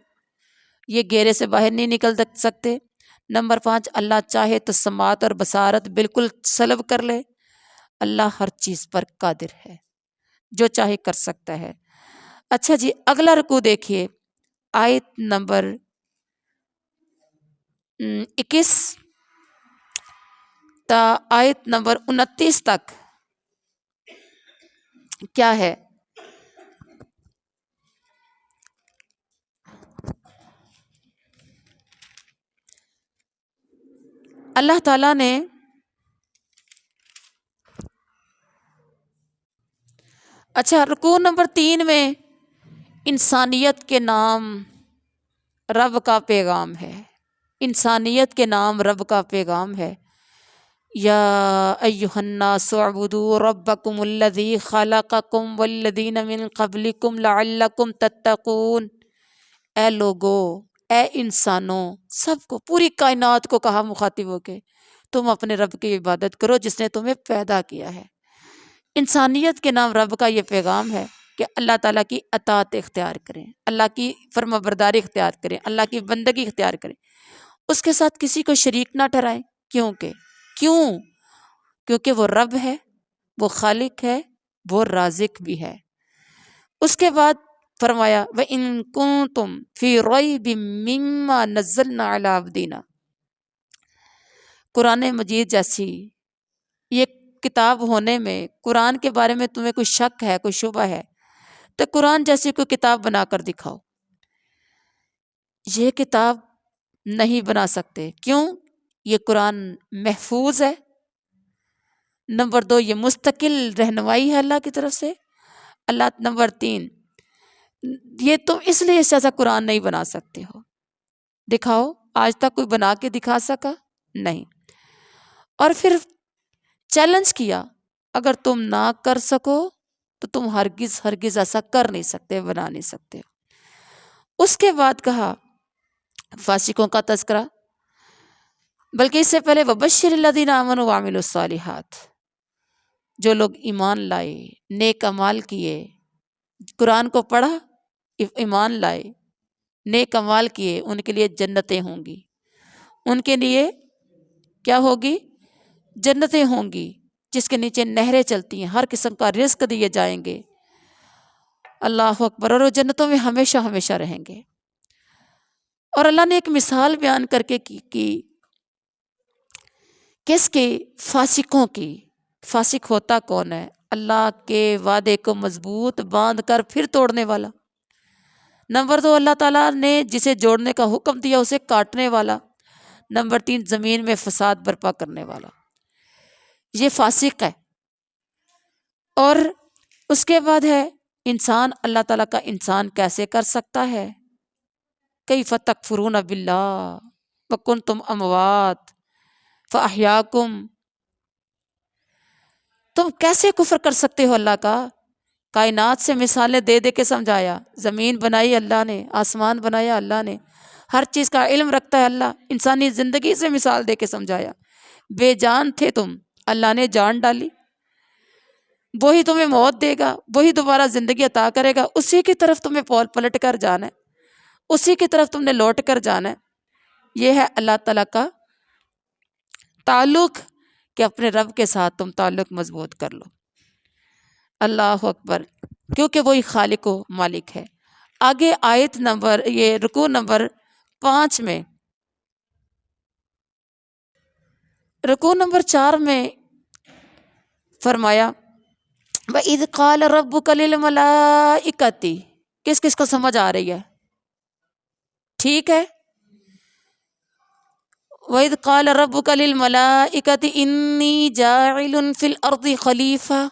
یہ گھیرے سے باہر نہیں نکل سکتے۔ نمبر پانچ اللہ چاہے تو سماعت اور بصارت بالکل سلب کر لے، اللہ ہر چیز پر قادر ہے، جو چاہے کر سکتا ہے۔ اچھا جی اگلا رکوع دیکھیے، آیت نمبر 21 تا آیت نمبر 29 تک کیا ہے؟ اللہ تعالیٰ نے اچھا رکوع نمبر 3 میں انسانیت کے نام رب کا پیغام ہے، انسانیت کے نام رب کا پیغام ہے۔ یا ایھا الناس اعبدوا ربکم الذی خلقکم والذین من قبلکم لعلکم تتقون۔ اے لوگو، اے انسانوں، سب کو، پوری کائنات کو کہا مخاطب ہو کے، تم اپنے رب کی عبادت کرو جس نے تمہیں پیدا کیا ہے۔ انسانیت کے نام رب کا یہ پیغام ہے کہ اللہ تعالیٰ کی اطاعت اختیار کریں، اللہ کی فرما برداری اختیار کریں، اللہ کی بندگی اختیار کریں، اس کے ساتھ کسی کو شریک نہ ٹھہرائیں۔ کیونکہ وہ رب ہے، وہ خالق ہے، وہ رازق بھی ہے۔ اس کے بعد فرمایا وَإِن كُنتُمْ فِي رَيْبٍ مِّمَّا نَزَّلْنَا عَلَىٰ عَبْدِنَا۔ قرآن مجید جیسی یہ کتاب ہونے میں، قرآن کے بارے میں تمہیں کوئی شک ہے، کوئی شبہ ہے، تو قرآن جیسی کوئی کتاب بنا کر دکھاؤ۔ یہ کتاب نہیں بنا سکتے، کیوں؟ یہ قرآن محفوظ ہے، نمبر 2 یہ مستقل رہنمائی ہے اللہ کی طرف سے، نمبر 3 یہ تم اس لیے اس جیسا قرآن نہیں بنا سکتے ہو، دکھاؤ۔ آج تک کوئی بنا کے دکھا سکا؟ نہیں۔ اور پھر چیلنج کیا، اگر تم نہ کر سکو تو تم ہرگز ایسا کر نہیں سکتے، بنا نہیں سکتے۔ اس کے بعد کہا فاسقوں کا تذکرہ، بلکہ اس سے پہلے وَبَشِّرِ الَّذِينَ آمَنُوا وَعَمِلُوا الصَّالِحَاتِ، جو لوگ ایمان لائے، نیک اعمال کیے، قرآن کو پڑھا، ایمان لائے، نیک اعمال کیے، ان کے لیے جنتیں ہوں گی۔ ان کے لیے کیا ہوگی؟ جنتیں ہوں گی جس کے نیچے نہریں چلتی ہیں، ہر قسم کا رزق دیے جائیں گے۔ اللہ اکبر۔ اور وہ جنتوں میں ہمیشہ ہمیشہ رہیں گے۔ اور اللہ نے ایک مثال بیان کر کے کی کس کی؟ فاسقوں کی۔ فاسق ہوتا کون ہے؟ اللہ کے وعدے کو مضبوط باندھ کر پھر توڑنے والا۔ نمبر 2 اللہ تعالیٰ نے جسے جوڑنے کا حکم دیا اسے کاٹنے والا۔ نمبر 3 زمین میں فساد برپا کرنے والا۔ یہ فاسق ہے۔ اور اس کے بعد ہے انسان، اللہ تعالیٰ کا انسان کیسے کر سکتا ہے؟ کیف تکفرون باللہ وکنتم اموات فاحیاکم۔ تم کیسے کفر کر سکتے ہو اللہ کا؟ کائنات سے مثالیں دے دے کے سمجھایا، زمین بنائی اللہ نے، آسمان بنایا اللہ نے، ہر چیز کا علم رکھتا ہے اللہ۔ انسانی زندگی سے مثال دے کے سمجھایا، بے جان تھے تم، اللہ نے جان ڈالی، وہی تمہیں موت دے گا، وہی دوبارہ زندگی عطا کرے گا، اسی کی طرف تمہیں پلٹ کر جانا ہے، اسی کی طرف تم نے لوٹ کر جانا ہے۔ یہ ہے اللہ تعالیٰ کا تعلق کہ اپنے رب کے ساتھ تم تعلق مضبوط کر لو۔ اللہ اکبر، کیونکہ وہی خالق و مالک ہے۔ آگے آیت نمبر، یہ رکوع نمبر 5 میں، رکوع نمبر 4 میں فرمایا وَإِذْ قَالَ رَبُّكَ لِلْمَلَائِكَةِ۔ کس کس کو سمجھ آ رہی ہے؟ ٹھیک ہے۔ وَإِذْ قَالَ رَبُّكَ لِلْمَلَائِكَةِ إِنِّي جَاعِلٌ فِي الْأَرْضِ خَلِيفَةً۔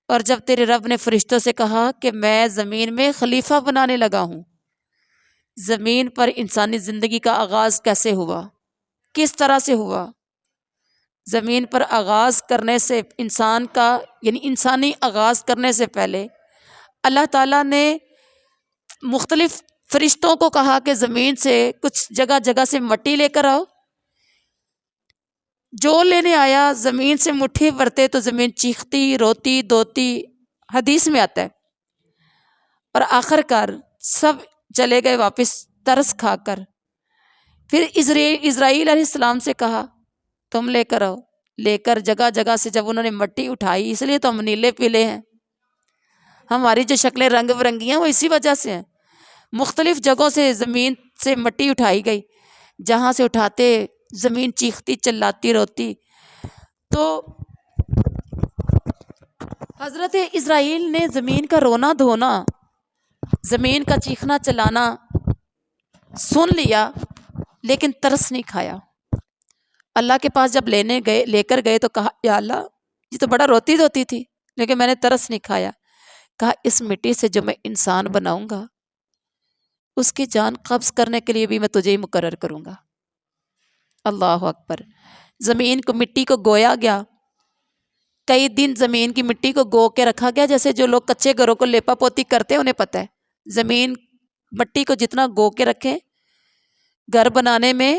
اور جب تیرے رب نے فرشتوں سے کہا کہ میں زمین میں خلیفہ بنانے لگا ہوں، زمین پر انسانی زندگی کا آغاز کیسے ہوا؟ کس طرح سے ہوا؟ زمین پر آغاز کرنے سے انسان کا، یعنی انسانی آغاز کرنے سے پہلے اللہ تعالیٰ نے مختلف فرشتوں کو کہا کہ زمین سے کچھ جگہ جگہ سے مٹی لے کر آؤ۔ جو لینے آیا زمین سے مٹھی بھرتے تو زمین چیختی، روتی، دوتی، حدیث میں آتا ہے، اور آخر کار سب چلے گئے واپس ترس کھا کر۔ پھر اسرائیل علیہ السلام سے کہا تم لے کر آؤ، لے کر جگہ جگہ سے جب انہوں نے مٹی اٹھائی، اس لیے تو ہم نیلے پیلے ہیں، ہماری جو شکلیں رنگ برنگی ہیں وہ اسی وجہ سے ہیں۔ مختلف جگہوں سے زمین سے مٹی اٹھائی گئی، جہاں سے اٹھاتے زمین چیختی، چلاتی، روتی۔ تو حضرت اسرائیل نے زمین کا رونا دھونا، زمین کا چیخنا چلانا سن لیا، لیکن ترس نہیں کھایا۔ اللہ کے پاس جب لے کر گئے تو کہا یا اللہ یہ تو بڑا روتی دھوتی تھی لیکن میں نے ترس نہیں کھایا. کہا اس مٹی سے جو میں انسان بناؤں گا اس کی جان قبض کرنے کے لیے بھی میں تجھے ہی مقرر کروں گا. اللہ اکبر. زمین کو مٹی کو گویا گیا. کئی دن زمین کی مٹی کو گو کے رکھا گیا. جیسے جو لوگ کچے گھروں کو لیپا پوتی کرتے ہیں انہیں پتہ ہے زمین مٹی کو جتنا گو کے رکھیں گھر بنانے میں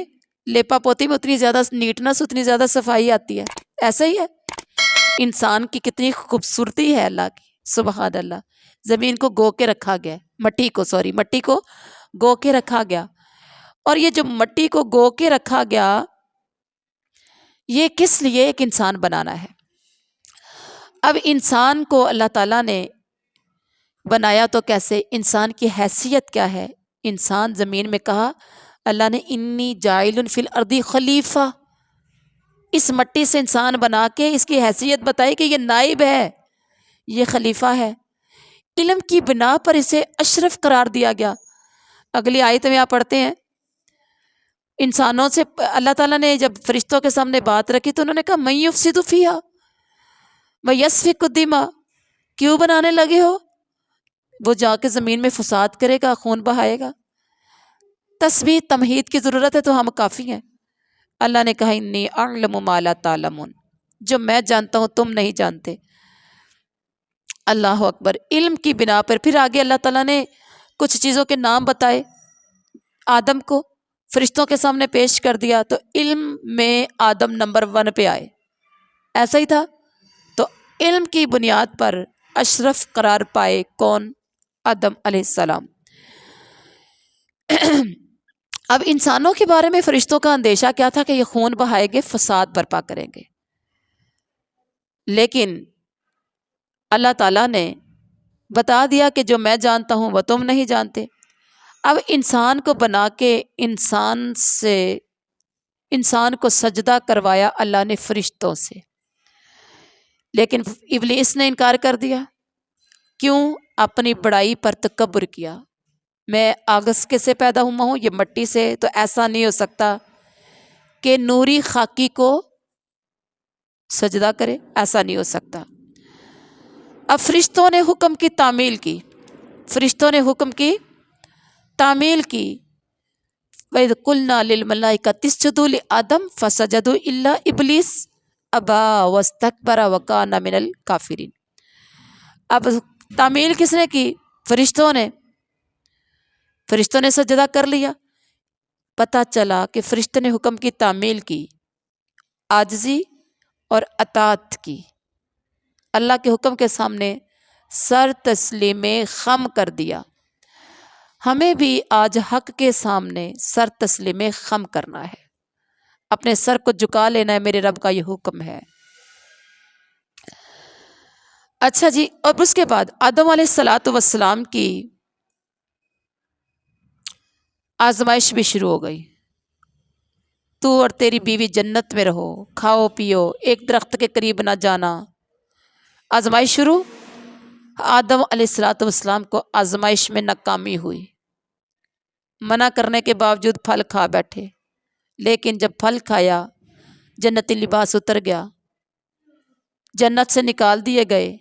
لیپا پوتی میں اتنی زیادہ نیٹنس اتنی زیادہ صفائی آتی ہے. ایسا ہی ہے انسان کی کتنی خوبصورتی ہے اللہ کی. سبحان اللہ. زمین کو گو کے رکھا گیا. مٹی کو گو کے رکھا گیا. اور یہ جو مٹی کو گو کے رکھا گیا یہ کس لیے؟ ایک انسان بنانا ہے. اب انسان کو اللہ تعالیٰ نے بنایا تو کیسے؟ انسان کی حیثیت کیا ہے؟ انسان زمین میں کہا اللہ نے انی جاعل فی الارض خلیفہ. اس مٹی سے انسان بنا کے اس کی حیثیت بتائی کہ یہ نائب ہے یہ خلیفہ ہے. علم کی بنا پر اسے اشرف قرار دیا گیا. اگلی آیت میں آپ پڑھتے ہیں انسانوں سے اللہ تعالیٰ نے جب فرشتوں کے سامنے بات رکھی تو انہوں نے کہا من یفسد فیہا ویسفک الدماء. کیوں بنانے لگے ہو؟ وہ جا کے زمین میں فساد کرے گا خون بہائے گا. تسبیح تمہید کی ضرورت ہے تو ہم کافی ہیں. اللہ نے کہا انی اعلم ما لا تعلمون. جو میں جانتا ہوں تم نہیں جانتے. اللہ اکبر. علم کی بنا پر پھر آگے اللہ تعالیٰ نے کچھ چیزوں کے نام بتائے. آدم کو فرشتوں کے سامنے پیش کر دیا تو علم میں آدم نمبر 1 پہ آئے. ایسا ہی تھا. تو علم کی بنیاد پر اشرف قرار پائے کون؟ آدم علیہ السلام. اب انسانوں کے بارے میں فرشتوں کا اندیشہ کیا تھا کہ یہ خون بہائیں گے فساد برپا کریں گے. لیکن اللہ تعالیٰ نے بتا دیا کہ جو میں جانتا ہوں وہ تم نہیں جانتے. اب انسان کو بنا کے انسان کو سجدہ کروایا اللہ نے فرشتوں سے. لیکن ابلیس نے انکار کر دیا. کیوں؟ اپنی بڑائی پر تکبر کیا. میں آگسکے سے پیدا ہوا ہوں یہ مٹی سے تو ایسا نہیں ہو سکتا کہ نوری خاکی کو سجدہ کرے. ایسا نہیں ہو سکتا. اب فرشتوں نے حکم کی تعمیل کی. وَإِذْ قُلْنَا لِلْمَلَائِكَةِ اسْجُدُوا لِآدَمَ فَسَجَدُوا إِلَّا إِبْلِيسَ أَبَىٰ وَاسْتَكْبَرَ وَكَانَ مِنَ الْكَافِرِينَ. اب تعمیل کس نے کی؟ فرشتوں نے سجدہ کر لیا. پتہ چلا کہ فرشتوں نے حکم کی تعمیل کی عاجزی اور اطاعت کی. اللہ کے حکم کے سامنے سر تسلیم خم کر دیا. ہمیں بھی آج حق کے سامنے سر تسلیم خم کرنا ہے. اپنے سر کو جھکا لینا ہے. میرے رب کا یہ حکم ہے. اچھا جی. اور اس کے بعد آدم علیہ السلام کی آزمائش بھی شروع ہو گئی. تو اور تیری بیوی جنت میں رہو کھاؤ پیو ایک درخت کے قریب نہ جانا. آزمائش شروع. آدم علیہ السلام کو آزمائش میں ناکامی ہوئی. منع کرنے کے باوجود پھل کھا بیٹھے. لیکن جب پھل کھایا جنتی لباس اتر گیا. جنت سے نکال دیے گئے.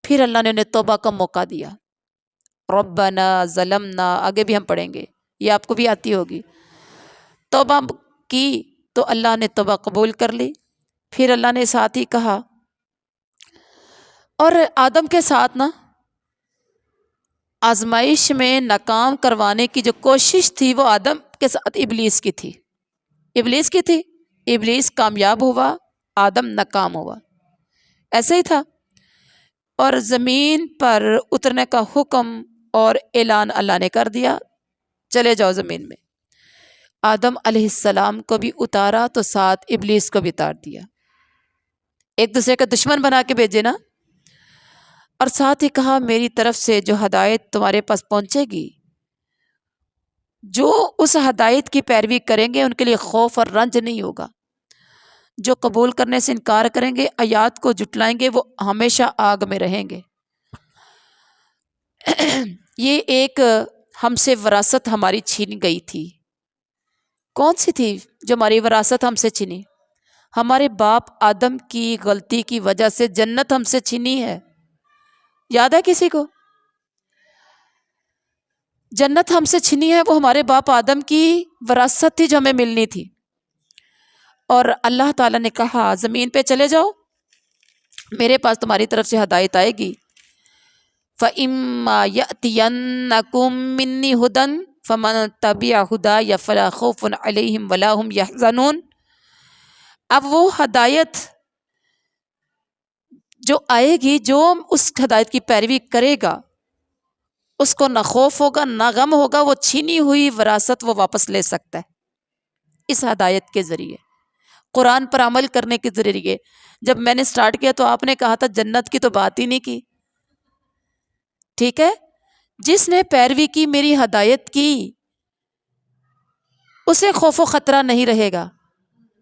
پھر اللہ نے انہیں توبہ کا موقع دیا. ربنا ظلمنا آگے بھی ہم پڑھیں گے یہ آپ کو بھی آتی ہوگی. توبہ کی تو اللہ نے توبہ قبول کر لی. پھر اللہ نے ساتھ ہی کہا اور آدم کے ساتھ نا آزمائش میں ناکام کروانے کی جو کوشش تھی وہ آدم کے ساتھ ابلیس کی تھی. ابلیس کامیاب ہوا آدم ناکام ہوا. ایسے ہی تھا. اور زمین پر اترنے کا حکم اور اعلان اللہ نے کر دیا چلے جاؤ زمین میں. آدم علیہ السلام کو بھی اتارا تو ساتھ ابلیس کو بھی اتار دیا. ایک دوسرے کا دشمن بنا کے بھیجے نا. اور ساتھ ہی کہا میری طرف سے جو ہدایت تمہارے پاس پہنچے گی جو اس ہدایت کی پیروی کریں گے ان کے لیے خوف اور رنج نہیں ہوگا. جو قبول کرنے سے انکار کریں گے آیات کو جھٹلائیں گے وہ ہمیشہ آگ میں رہیں گے. یہ ایک ہم سے وراثت ہماری چھین گئی تھی. کون سی تھی جو ہماری وراثت ہم سے چھینی؟ ہمارے باپ آدم کی غلطی کی وجہ سے جنت ہم سے چھینی ہے. یاد ہے کسی کو؟ جنت ہم سے چھینی ہے، وہ ہمارے باپ آدم کی وراثت تھی جو ہمیں ملنی تھی. اور اللہ تعالیٰ نے کہا زمین پہ چلے جاؤ، میرے پاس تمہاری طرف سے ہدایت آئے گی. فَإِمَّا يَأْتِيَنَّكُم مِّنِّي هُدًى فَمَن تَبِعَ هُدَايَ فَلَا خَوْفٌ عَلَيْهِمْ وَلَا هُمْ يَحْزَنُونَ. اب وہ ہدایت جو آئے گی، جو اس ہدایت کی پیروی کرے گا اس کو نہ خوف ہوگا نہ غم ہوگا، وہ چھینی ہوئی وراثت وہ واپس لے سکتا ہے اس ہدایت کے ذریعے، قرآن پر عمل کرنے کے ذریعے. جب میں نے سٹارٹ کیا تو آپ نے کہا تھا جنت کی تو بات ہی نہیں کی. ٹھیک ہے، جس نے پیروی کی میری ہدایت کی اسے خوف و خطرہ نہیں رہے گا.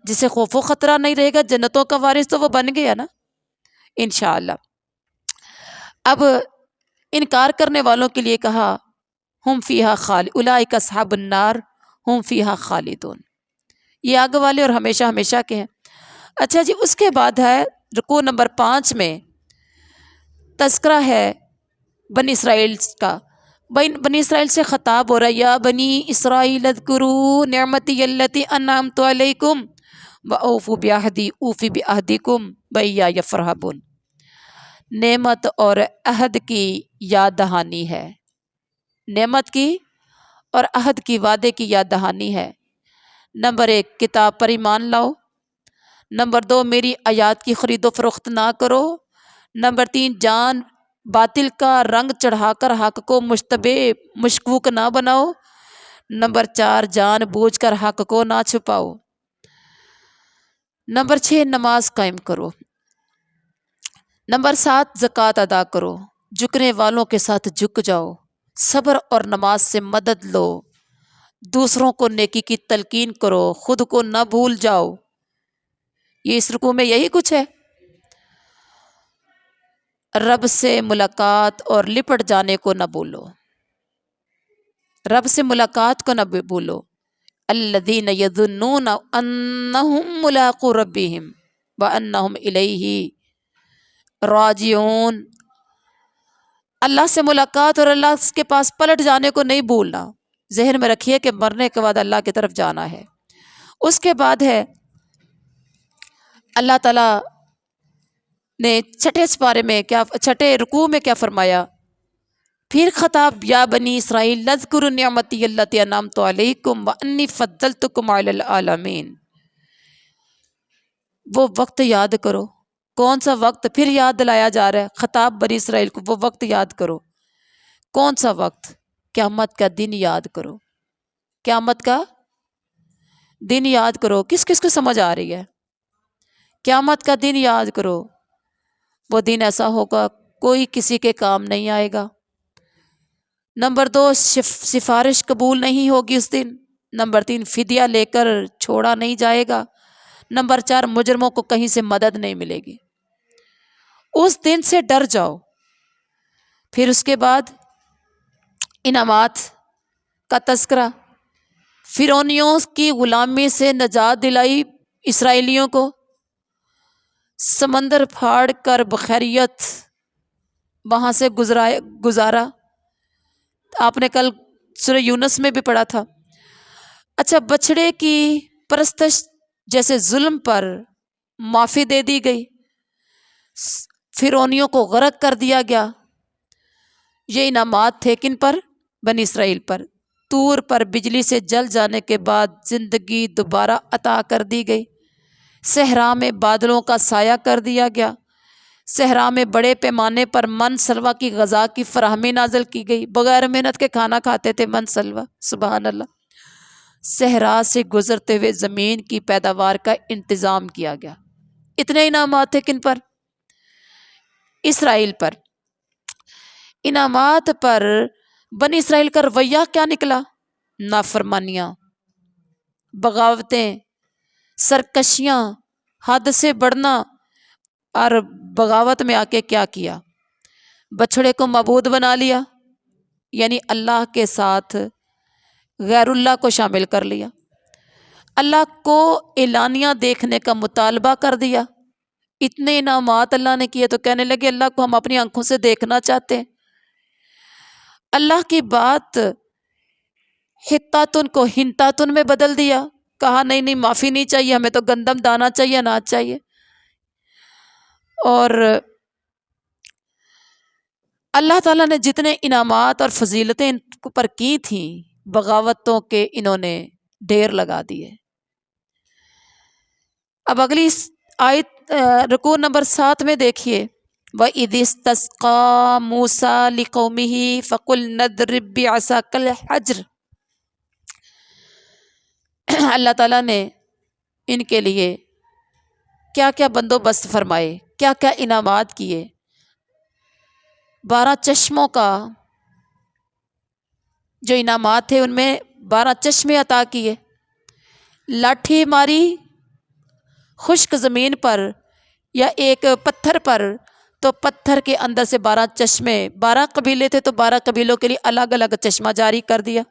جسے خوف و خطرہ نہیں رہے گا جنتوں کا وارث تو وہ بن گیا نا انشاءاللہ. اب انکار کرنے والوں کے لیے کہا ہم فیہا اولئک اصحاب النار ہم فیہا خالدون، یہ آگ والے اور ہمیشہ ہمیشہ کے ہیں. اچھا جی، اس کے بعد ہے رکوع نمبر 5 میں تذکرہ ہے بنی اسرائیل کا. بنی اسرائیل سے خطاب ہو رہا ہے، یا بنی اسرائیل اذکروا نعمتی التی انعمت علیکم واوفوا بعہدی اوفی بعہدکم وایای فارہبون. نعمت اور عہد کی یاد دہانی ہے، نعمت کی اور عہد کی وعدے کی یاد دہانی ہے. نمبر 1 کتاب پر ایمان لاؤ. نمبر 2 میری آیات کی خرید و فروخت نہ کرو. نمبر 3 جان باطل کا رنگ چڑھا کر حق کو مشتبہ مشکوک نہ بناؤ. نمبر 4 جان بوجھ کر حق کو نہ چھپاؤ. نمبر 6 نماز قائم کرو. نمبر 7 زکوٰۃ ادا کرو، جھکنے والوں کے ساتھ جھک جاؤ، صبر اور نماز سے مدد لو، دوسروں کو نیکی کی تلقین کرو، خود کو نہ بھول جاؤ. یہ اس رکوع میں یہی کچھ ہے. رب سے ملاقات اور لپٹ جانے کو نہ بولو، رب سے ملاقات کو نہ بولو. الذین یظنون انہم ملاقو ربہم وانہم الیہ راجعون. اللہ سے ملاقات اور اللہ کے پاس پلٹ جانے کو نہیں بھولنا. ذہن میں رکھیے کہ مرنے کے بعد اللہ کی طرف جانا ہے. اس کے بعد ہے اللہ تعالیٰ نے چھٹے رکوع میں کیا فرمایا؟ پھر خطاب یا بنی اسرائیل اذکروا نعمتی التی انعمت علیکم وانی فضلتکم علی العالمین. وہ وقت یاد کرو. کون سا وقت پھر یاد دلایا جا رہا ہے؟ خطاب بنی اسرائیل کو، وہ وقت یاد کرو. کون سا وقت؟ قیامت کا دن یاد کرو. قیامت کا دن یاد کرو. کس کس کو سمجھ آ رہی ہے؟ قیامت کا دن یاد کرو. وہ دن ایسا ہوگا کوئی کسی کے کام نہیں آئے گا. نمبر 2 سفارش قبول نہیں ہوگی اس دن. نمبر 3 فدیہ لے کر چھوڑا نہیں جائے گا. نمبر 4 مجرموں کو کہیں سے مدد نہیں ملے گی. اس دن سے ڈر جاؤ. پھر اس کے بعد انعامات کا تذکرہ. فرعونیوں کی غلامی سے نجات دلائی اسرائیلیوں کو، سمندر پھاڑ کر بخیریت وہاں سے گزارا. آپ نے کل سورہ یونس میں بھی پڑھا تھا. اچھا، بچڑے کی پرستش جیسے ظلم پر معافی دے دی گئی، فرعونیوں کو غرق کر دیا گیا. یہ انعامات تھے کن پر؟ بنی اسرائیل پر. طور پر بجلی سے جل جانے کے بعد زندگی دوبارہ عطا کر دی گئی. صحرا میں بادلوں کا سایہ کر دیا گیا. صحرا میں بڑے پیمانے پر من سلوہ کی غذا کی فراہمی نازل کی گئی. بغیر محنت کے کھانا کھاتے تھے من سلوہ. سبحان اللہ. صحرا سے گزرتے ہوئے زمین کی پیداوار کا انتظام کیا گیا. اتنے انعامات تھے کن پر؟ اسرائیل پر. انعامات پر بنی اسرائیل کا رویہ کیا نکلا؟ نافرمانیاں، بغاوتیں، سرکشیاں، حد سے بڑھنا. اور بغاوت میں آ کے کیا کیا؟ بچڑے کو معبود بنا لیا، یعنی اللہ کے ساتھ غیر اللہ کو شامل کر لیا. اللہ کو اعلانیہ دیکھنے کا مطالبہ کر دیا۔ اتنے انعامات اللہ نے کیے تو کہنے لگے اللہ کو ہم اپنی آنکھوں سے دیکھنا چاہتے ہیں۔ اللہ کی بات حتاتن کو ہنتاتن میں بدل دیا، کہا نہیں نہیں معافی نہیں چاہیے، ہمیں تو گندم دانا چاہیے، اناج چاہیے۔ اور اللہ تعالیٰ نے جتنے انعامات اور فضیلتیں ان پر کی تھیں، بغاوتوں کے انہوں نے ڈھیر لگا دیے۔ اب اگلی آیت رکوع نمبر 7 میں دیکھیے، وَإِذِ اسْتَسْقَىٰ مُوسَىٰ لِقَوْمِهِ فَقُلْنَا اضْرِب بِّعَصَاكَ الْحَجْرَ۔ اللہ تعالیٰ نے ان کے لیے کیا کیا بندوبست فرمائے، کیا کیا انعامات کیے۔ 12 چشموں کا جو انعامات تھے ان میں 12 چشمے عطا کیے، لاٹھی ماری خشک زمین پر یا ایک پتھر پر تو پتھر کے اندر سے 12 چشمے، 12 قبیلے تھے تو 12 قبیلوں کے لیے الگ الگ چشمہ جاری کر دیا۔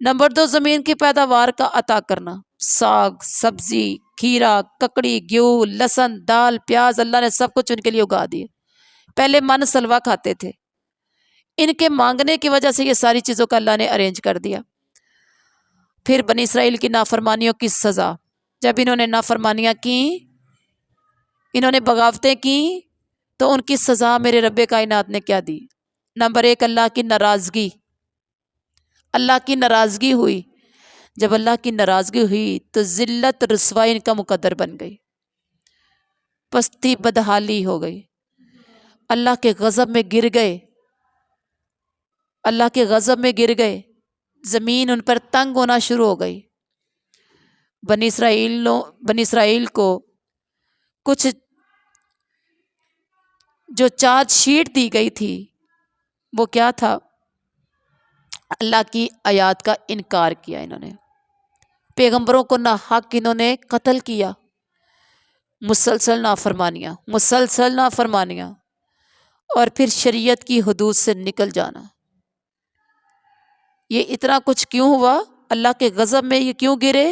نمبر 2، زمین کی پیداوار کا عطا کرنا، ساگ، سبزی، کھیرا، ککڑی، گیہوں، لہسن، دال، پیاز، اللہ نے سب کچھ ان کے لیے اگا دیے۔ پہلے من سلوا کھاتے تھے، ان کے مانگنے کی وجہ سے یہ ساری چیزوں کا اللہ نے ارینج کر دیا۔ پھر بنی اسرائیل کی نافرمانیوں کی سزا، جب انہوں نے نافرمانیاں کی، انہوں نے بغاوتیں کی تو ان کی سزا میرے رب کائنات نے کیا دی۔ نمبر 1، اللہ کی ناراضگی، اللہ کی ناراضگی ہوئی۔ جب اللہ کی ناراضگی ہوئی تو ذلت رسوائی ان کا مقدر بن گئی، پستی بدحالی ہو گئی، اللہ کے غضب میں گر گئے، اللہ کے غضب میں گر گئے، زمین ان پر تنگ ہونا شروع ہو گئی۔ بنی اسرائیل کو کچھ جو چارج شیٹ دی گئی تھی وہ کیا تھا؟ اللہ کی آیات کا انکار کیا انہوں نے، پیغمبروں کو ناحق انہوں نے قتل کیا، مسلسل نافرمانیاں، اور پھر شریعت کی حدود سے نکل جانا۔ یہ اتنا کچھ کیوں ہوا؟ اللہ کے غضب میں یہ کیوں گرے؟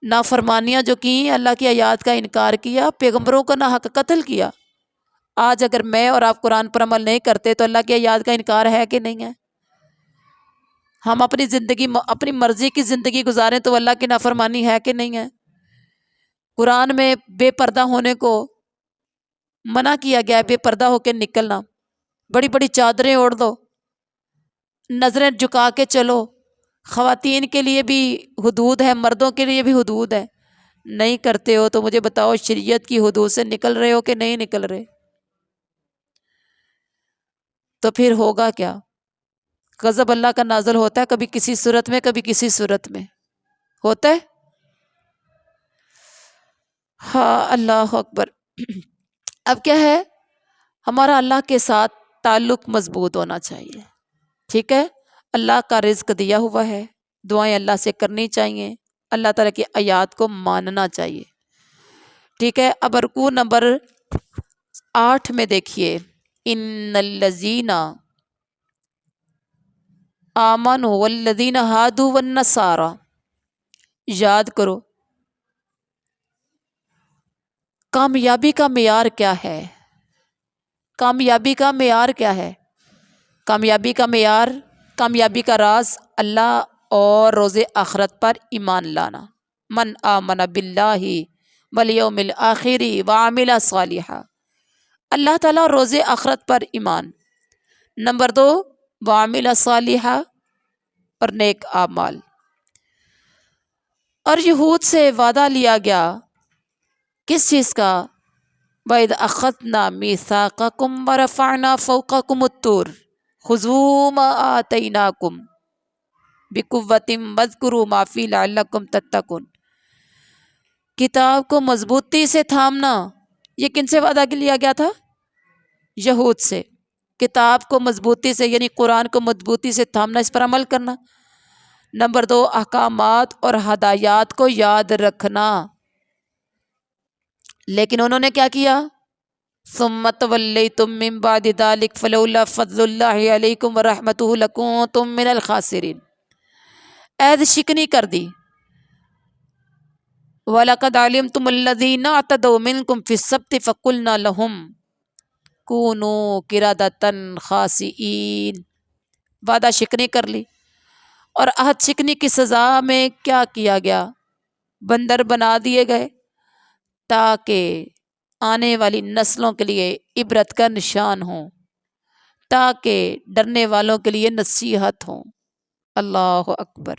نافرمانیاں جو کی، اللہ کی آیات کا انکار کیا، پیغمبروں کو ناحق قتل کیا۔ آج اگر میں اور آپ قرآن پر عمل نہیں کرتے تو اللہ کی آیات کا انکار ہے کہ نہیں ہے؟ ہم اپنی زندگی اپنی مرضی کی زندگی گزاریں تو اللہ کی نافرمانی ہے کہ نہیں ہے؟ قرآن میں بے پردہ ہونے کو منع کیا گیا ہے، بے پردہ ہو کے نکلنا، بڑی بڑی چادریں اوڑھ دو، نظریں جھکا کے چلو، خواتین کے لیے بھی حدود ہے، مردوں کے لیے بھی حدود ہے، نہیں کرتے ہو تو مجھے بتاؤ شریعت کی حدود سے نکل رہے ہو کہ نہیں نکل رہے؟ تو پھر ہوگا کیا؟ غضب اللہ کا نازل ہوتا ہے، کبھی کسی صورت میں، کبھی کسی صورت میں ہوتا ہے۔ ہاں، اللہ اکبر۔ اب کیا ہے؟ ہمارا اللہ کے ساتھ تعلق مضبوط ہونا چاہیے، ٹھیک ہے؟ اللہ کا رزق دیا ہوا ہے، دعائیں اللہ سے کرنی چاہیے، اللہ تعالیٰ کی آیات کو ماننا چاہیے، ٹھیک ہے؟ اب رکوع نمبر 8 میں دیکھیے، ان الذین آمنوا والذین ہادوا والنصارى، یاد کرو کامیابی کا معیار کیا ہے؟ کامیابی کا معیار کیا ہے؟ کامیابی کا معیار، کامیابی کا راز اللہ اور روز آخرت پر ایمان لانا۔ من آمن باللہ والیوم الآخر وعمل صالحا، اللہ تعالیٰ اور روز آخرت پر ایمان۔ نمبر 2، وعمل صالحا، اور نیک اعمال۔ اور یہود سے وعدہ لیا گیا کس چیز کا؟ وَإِذْ أَخَذْنَا مِيثَاقَكُمْ وَرَفَعْنَا فَوْقَكُمُ الطُّورَ خُذُوا مَا آتَيْنَاكُمْ بِقُوَّةٍ وَاذْكُرُوا مَا فِيهِ لَعَلَّكُمْ تَتَّقُونَ، کتاب کو مضبوطی سے تھامنا۔ یہ کن سے وعدہ لیا گیا تھا؟ یہود سے۔ کتاب کو مضبوطی سے یعنی قرآن کو مضبوطی سے تھامنا، اس پر عمل کرنا۔ نمبر 2، احکامات اور ہدایات کو یاد رکھنا۔ لیکن انہوں نے کیا کیا؟ ثم تولیتم من بعد ذلک فلولا فضل اللہ علیکم ورحمتہ لکنتم من الخاسرین، عہد شکنی کر دی، وَلَقَدْ عَلِمْتُمُ الَّذِينَ اعْتَدَوْا مِنْكُمْ فِي السَّبْتِ فَقُلْنَا لَهُمْ كُونُوا قِرَدَةً خَاسِئِينَ. وعدہ شکنی کر لی، اور عہد شکنی کی سزا میں کیا کیا گیا؟ بندر بنا دیے گئے تاکہ آنے والی نسلوں کے لیے عبرت کا نشان ہوں، تاکہ ڈرنے والوں کے لیے نصیحت ہوں۔ اللہ اکبر۔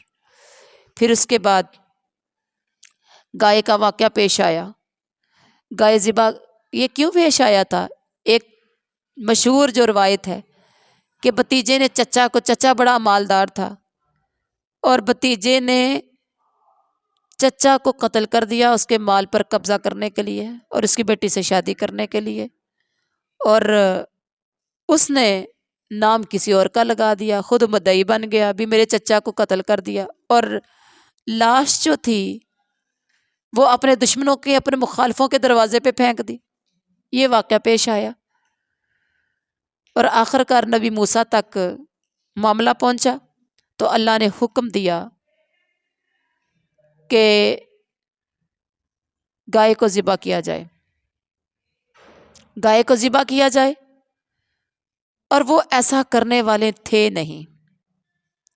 پھر اس کے بعد گائے کا واقعہ پیش آیا۔ گائے ذبح یہ کیوں پیش آیا تھا؟ ایک مشہور جو روایت ہے کہ بھتیجے نے چچا کو، چچا بڑا مالدار تھا، اور بھتیجے نے چچا کو قتل کر دیا اس کے مال پر قبضہ کرنے کے لیے اور اس کی بیٹی سے شادی کرنے کے لیے، اور اس نے نام کسی اور کا لگا دیا، خود مدعی بن گیا بھی میرے چچا کو قتل کر دیا، اور لاش جو تھی وہ اپنے دشمنوں کے، اپنے مخالفوں کے دروازے پہ پھینک دی۔ یہ واقعہ پیش آیا، اور آخر کار نبی موسیٰ تک معاملہ پہنچا تو اللہ نے حکم دیا کہ گائے کو ذبح کیا جائے، گائے کو ذبح کیا جائے، اور وہ ایسا کرنے والے تھے نہیں،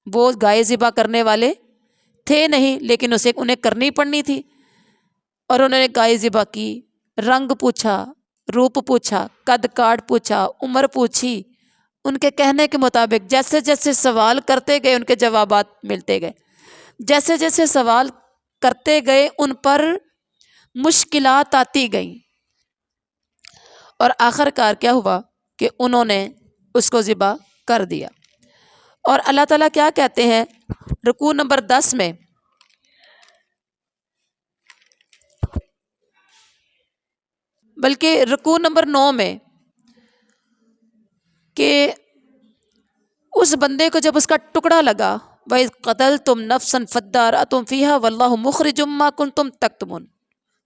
وہ گائے ذبح کرنے والے تھے نہیں، لیکن انہیں کرنی پڑنی تھی، اور انہوں نے گائے ذبح کی۔ رنگ پوچھا، روپ پوچھا، قد کاٹ پوچھا، عمر پوچھی، ان کے کہنے کے مطابق جیسے جیسے سوال کرتے گئے ان کے جوابات ملتے گئے، جیسے جیسے سوال کرتے گئے ان پر مشکلات آتی گئیں، اور آخر کار کیا ہوا کہ انہوں نے اس کو ذبح کر دیا۔ اور اللہ تعالیٰ کیا کہتے ہیں رکوع نمبر 10 میں، بلکہ رکوع نمبر 9 میں، کہ اس بندے کو جب اس کا ٹکڑا لگا، وَإِذْ قَتَلْتُمْ نَفْسًا فَادَّارَأْتُمْ فِيهَا وَاللَّهُ مُخْرِجٌ مَّا كُنتُمْ تَكْتُمُونَ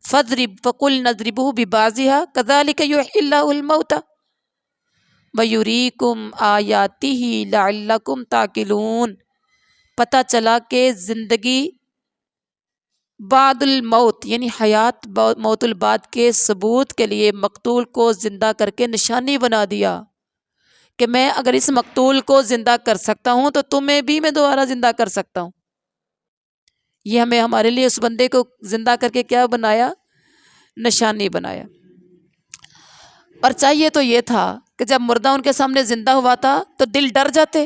فَقُلْنَا اضْرِبُوهُ بِبَعْضِهَا كَذَلِكَ يُحْيِي اللَّهُ الْمَوْتَى وَيُرِيكُمْ آيَاتِهِ لَعَلَّكُمْ تَعْقِلُونَ۔ پتہ چلا کہ زندگی بعد الموت یعنی حیات موت البعد کے ثبوت کے لیے مقتول کو زندہ کر کے نشانی بنا دیا کہ میں اگر اس مقتول کو زندہ کر سکتا ہوں تو تمہیں بھی میں دوبارہ زندہ کر سکتا ہوں۔ یہ ہمیں ہمارے لیے اس بندے کو زندہ کر کے کیا بنایا؟ نشانی بنایا۔ اور چاہیے تو یہ تھا کہ جب مردہ ان کے سامنے زندہ ہوا تھا تو دل ڈر جاتے،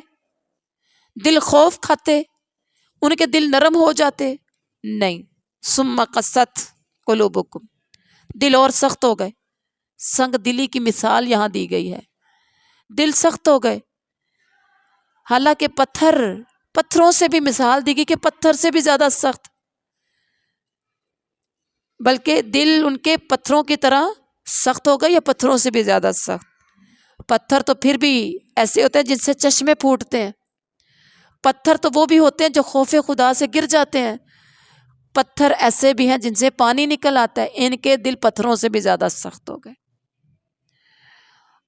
دل خوف کھاتے، ان کے دل نرم ہو جاتے، نہیں، ثم قست قلوبکم، دل اور سخت ہو گئے۔ سنگ دلی کی مثال یہاں دی گئی ہے، دل سخت ہو گئے، حالانکہ پتھروں سے بھی مثال دی گئی کہ پتھر سے بھی زیادہ سخت، بلکہ دل ان کے پتھروں کی طرح سخت ہو گئے یا پتھروں سے بھی زیادہ سخت۔ پتھر تو پھر بھی ایسے ہوتے ہیں جن سے چشمے پھوٹتے ہیں، پتھر تو وہ بھی ہوتے ہیں جو خوف خدا سے گر جاتے ہیں، پتھر ایسے بھی ہیں جن سے پانی نکل آتا ہے، ان کے دل پتھروں سے بھی زیادہ سخت ہو گئے۔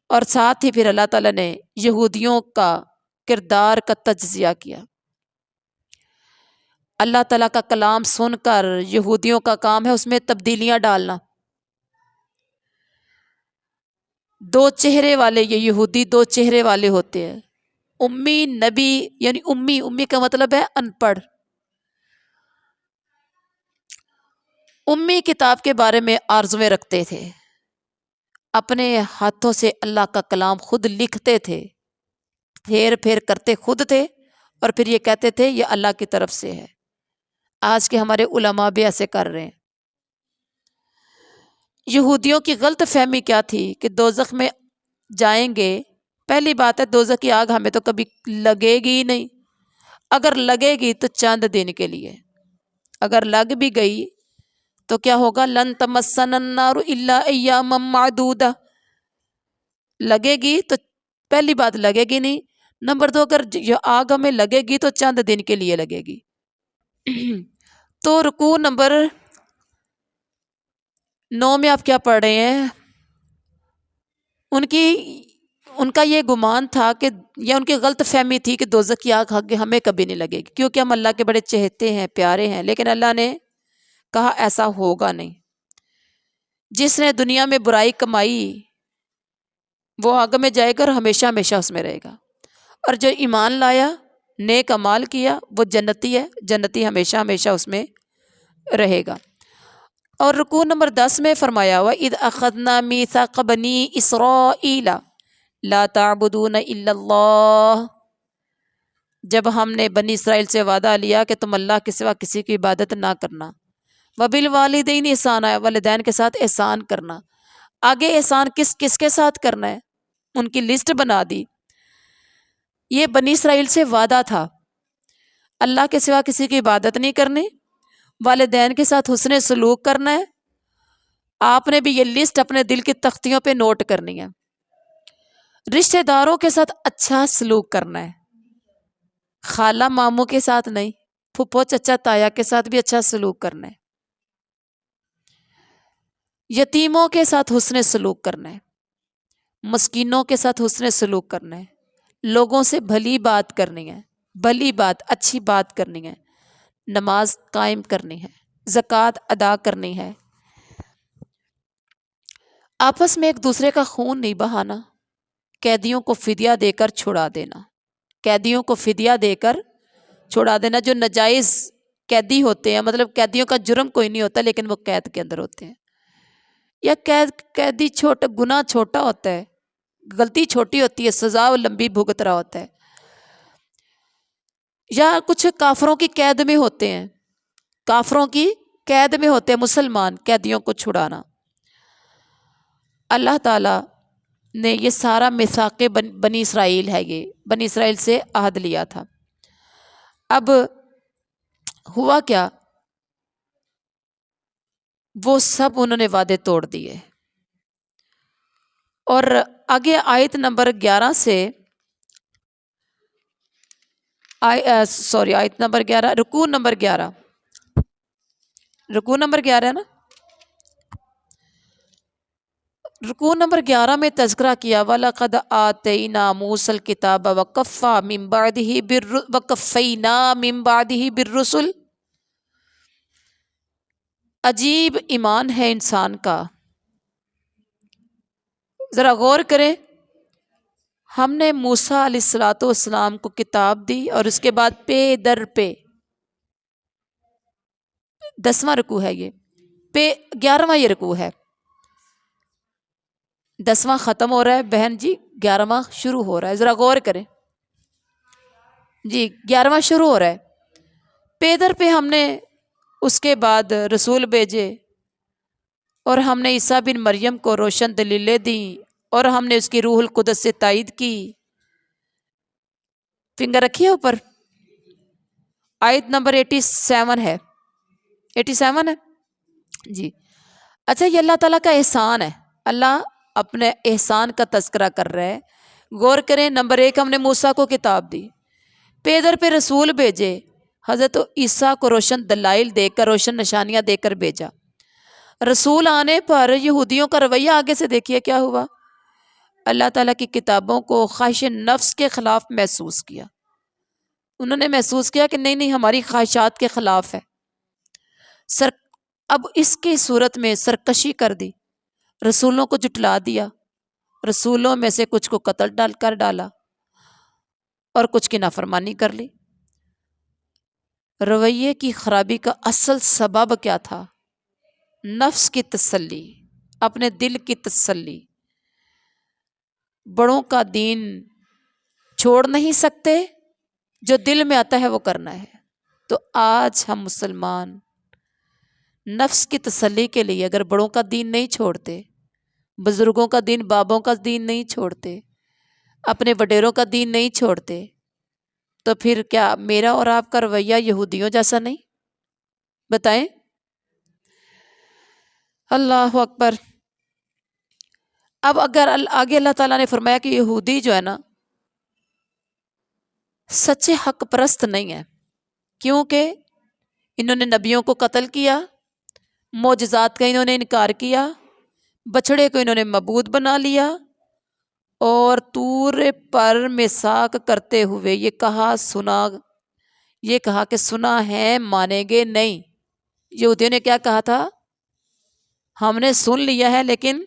اور ساتھ ہی پھر اللہ تعالیٰ نے یہودیوں کا کردار کا تجزیہ کیا۔ اللہ تعالیٰ کا کلام سن کر یہودیوں کا کام ہے اس میں تبدیلیاں ڈالنا۔ دو چہرے والے، یہ یہودی دو چہرے والے ہوتے ہیں، امی نبی، یعنی امی کا مطلب ہے ان پڑھ، امی کتاب کے بارے میں آرزویں رکھتے تھے، اپنے ہاتھوں سے اللہ کا کلام خود لکھتے تھے، پھیر پھیر کرتے خود تھے، اور پھر یہ کہتے تھے یہ اللہ کی طرف سے ہے۔ آج کے ہمارے علماء بھی ایسے کر رہے ہیں۔ یہودیوں کی غلط فہمی کیا تھی کہ دوزخ میں جائیں گے، پہلی بات ہے دوزخ کی آگ ہمیں تو کبھی لگے گی ہی نہیں، اگر لگے گی تو چند دن کے لیے، اگر لگ بھی گئی تو کیا ہوگا؟ لن تمسنا النار الا ایاما معدودہ، لگے گی تو پہلی بات لگے گی نہیں، نمبر 2 اگر آگ ہمیں لگے گی تو چند دن کے لیے لگے گی۔ تو رکوع نمبر 9 میں آپ کیا پڑھ رہے ہیں؟ ان کا یہ گمان تھا کہ یا ان کی غلط فہمی تھی کہ دوزخ کی آگ ہمیں کبھی نہیں لگے گی، کیونکہ ہم اللہ کے بڑے چہتے ہیں، پیارے ہیں، لیکن اللہ نے کہا ایسا ہوگا نہیں، جس نے دنیا میں برائی کمائی وہ آگ میں جائے گا اور ہمیشہ ہمیشہ اس میں رہے گا، اور جو ایمان لایا نیک اعمال کیا وہ جنتی ہے، جنتی ہمیشہ ہمیشہ اس میں رہے گا۔ اور رکوع نمبر 10 میں فرمایا ہوا اذ اخذنا میثاق بنی اسرائیل لا تعبدون الا اللہ، جب ہم نے بنی اسرائیل سے وعدہ لیا کہ تم اللہ کے سوا کسی کی عبادت نہ کرنا، وبالوالدین احسانا، والدین کے ساتھ احسان کرنا۔ آگے احسان کس کس کے ساتھ کرنا ہے ان کی لسٹ بنا دی۔ یہ بنی اسرائیل سے وعدہ تھا، اللہ کے سوا کسی کی عبادت نہیں کرنی، والدین کے ساتھ حسن سلوک کرنا ہے۔ آپ نے بھی یہ لسٹ اپنے دل کی تختیوں پہ نوٹ کرنی ہے۔ رشتہ داروں کے ساتھ اچھا سلوک کرنا ہے، خالہ ماموں کے ساتھ نہیں، پھپھو چچا تایا کے ساتھ بھی اچھا سلوک کرنا ہے۔ یتیموں کے ساتھ حسن سلوک کرنا ہے، مسکینوں کے ساتھ حسن سلوک کرنا ہے، لوگوں سے بھلی بات کرنی ہے، بھلی بات اچھی بات کرنی ہے، نماز قائم کرنی ہے، زکوٰۃ ادا کرنی ہے، آپس میں ایک دوسرے کا خون نہیں بہانا، قیدیوں کو فدیہ دے کر چھڑا دینا، قیدیوں کو فدیہ دے کر چھڑا دینا۔ جو ناجائز قیدی ہوتے ہیں، مطلب قیدیوں کا جرم کوئی نہیں ہوتا لیکن وہ قید کے اندر ہوتے ہیں، یا قیدی گناہ چھوٹا ہوتا ہے، غلطی چھوٹی ہوتی ہے، سزا لمبی بھگت رہا ہوتا ہے، یا کچھ کافروں کی قید میں ہوتے ہیں، کافروں کی قید میں ہوتے ہیں مسلمان، قیدیوں کو چھڑانا۔ اللہ تعالیٰ نے یہ سارا میثاق بنی اسرائیل ہے، یہ بنی اسرائیل سے عہد لیا تھا۔ اب ہوا کیا، وہ سب انہوں نے وعدے توڑ دیے، اور آگے آیت نمبر 11 سے آیت نمبر 11، رکوع نمبر 11، رکوع نمبر 11 ہے نا، رکوع نمبر 11 میں تذکرہ کیا وَلَقَدْ آتَيْنَا مُوسَى الْكِتَابَ وَقَفَّيْنَا مِن بَعْدِهِ بِالرُّسُلِ۔ عجیب ایمان ہے انسان کا، ذرا غور کریں۔ ہم نے موسیٰ علیہ السلام کو کتاب دی، اور اس کے بعد پے در پہ 10واں رکوع ہے، یہ 11واں یہ رکوع ہے، 10واں ختم ہو رہا ہے بہن جی، 11واں شروع ہو رہا ہے، ذرا غور کریں جی، 11واں شروع ہو رہا ہے۔ پے در پہ ہم نے اس کے بعد رسول بھیجے، اور ہم نے عیسیٰ بن مریم کو روشن دلیلیں دیں، اور ہم نے اس کی روح القدس سے تائید کی۔ فنگر رکھیے اوپر، آیت نمبر 87 ہے، 87 ہے جی۔ اچھا، یہ اللہ تعالیٰ کا احسان ہے، اللہ اپنے احسان کا تذکرہ کر رہے ہیں، غور کریں۔ نمبر 1، ہم نے موسیٰ کو کتاب دی، پے در پہ رسول بھیجے، حضرت عیسیٰ کو روشن دلائل دے کر، روشن نشانیاں دے کر بھیجا۔ رسول آنے پر یہودیوں کا رویہ آگے سے دیکھیے کیا ہوا، اللہ تعالیٰ کی کتابوں کو خواہش نفس کے خلاف محسوس کیا، انہوں نے محسوس کیا کہ نہیں ہماری خواہشات کے خلاف ہے، اب اس کی صورت میں سرکشی کر دی، رسولوں کو جھٹلا دیا، رسولوں میں سے کچھ کو قتل کر ڈالا، اور کچھ کی نافرمانی کر لی۔ رویے کی خرابی کا اصل سبب کیا تھا؟ نفس کی تسلی، اپنے دل کی تسلی۔ بڑوں کا دین چھوڑ نہیں سکتے، جو دل میں آتا ہے وہ کرنا ہے۔ تو آج ہم مسلمان نفس کی تسلی کے لیے اگر بڑوں کا دین نہیں چھوڑتے، بزرگوں کا دین، بابوں کا دین نہیں چھوڑتے، اپنے وڈیروں کا دین نہیں چھوڑتے، تو پھر کیا میرا اور آپ کا رویہ یہودیوں جیسا نہیں؟ بتائیں۔ اللہ اکبر۔ اب اگر آگے اللہ تعالیٰ نے فرمایا کہ یہودی جو ہے نا سچے حق پرست نہیں ہے، کیونکہ انہوں نے نبیوں کو قتل کیا، معجزات کا انہوں نے انکار کیا، بچڑے کو انہوں نے معبود بنا لیا، اور طور پر میثاق کرتے ہوئے یہ کہا کہ سنا ہے مانیں گے نہیں، یہودیوں نے کیا کہا تھا؟ ہم نے سن لیا ہے لیکن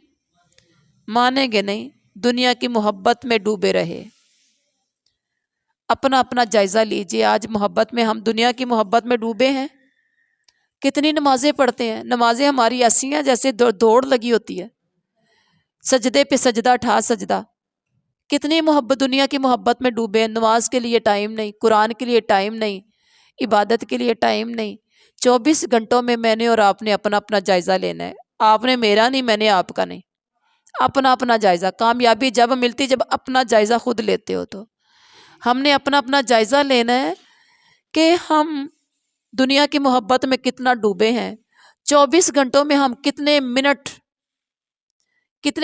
مانیں گے نہیں، دنیا کی محبت میں ڈوبے رہے۔ اپنا اپنا جائزہ لیجئے، آج محبت میں ہم دنیا کی محبت میں ڈوبے ہیں۔ کتنی نمازیں پڑھتے ہیں، نمازیں ہماری ایسی ہیں جیسے دوڑ لگی ہوتی ہے، سجدے پہ سجدہ ٹھا سجدہ۔ کتنی محبت، دنیا کی محبت میں ڈوبے ہیں، نماز کے لیے ٹائم نہیں، قرآن کے لیے ٹائم نہیں، عبادت کے لیے ٹائم نہیں۔ 24 گھنٹوں میں نے اور آپ نے اپنا اپنا جائزہ لینا ہے۔ آپ نے میرا نہیں، میں نے آپ کا نہیں، اپنا اپنا جائزہ۔ کامیابی جب ملتی جب اپنا جائزہ خود لیتے ہو، تو ہم نے اپنا اپنا جائزہ لینا ہے کہ ہم دنیا کی محبت میں کتنا ڈوبے ہیں۔ 24 گھنٹوں میں ہم کتنے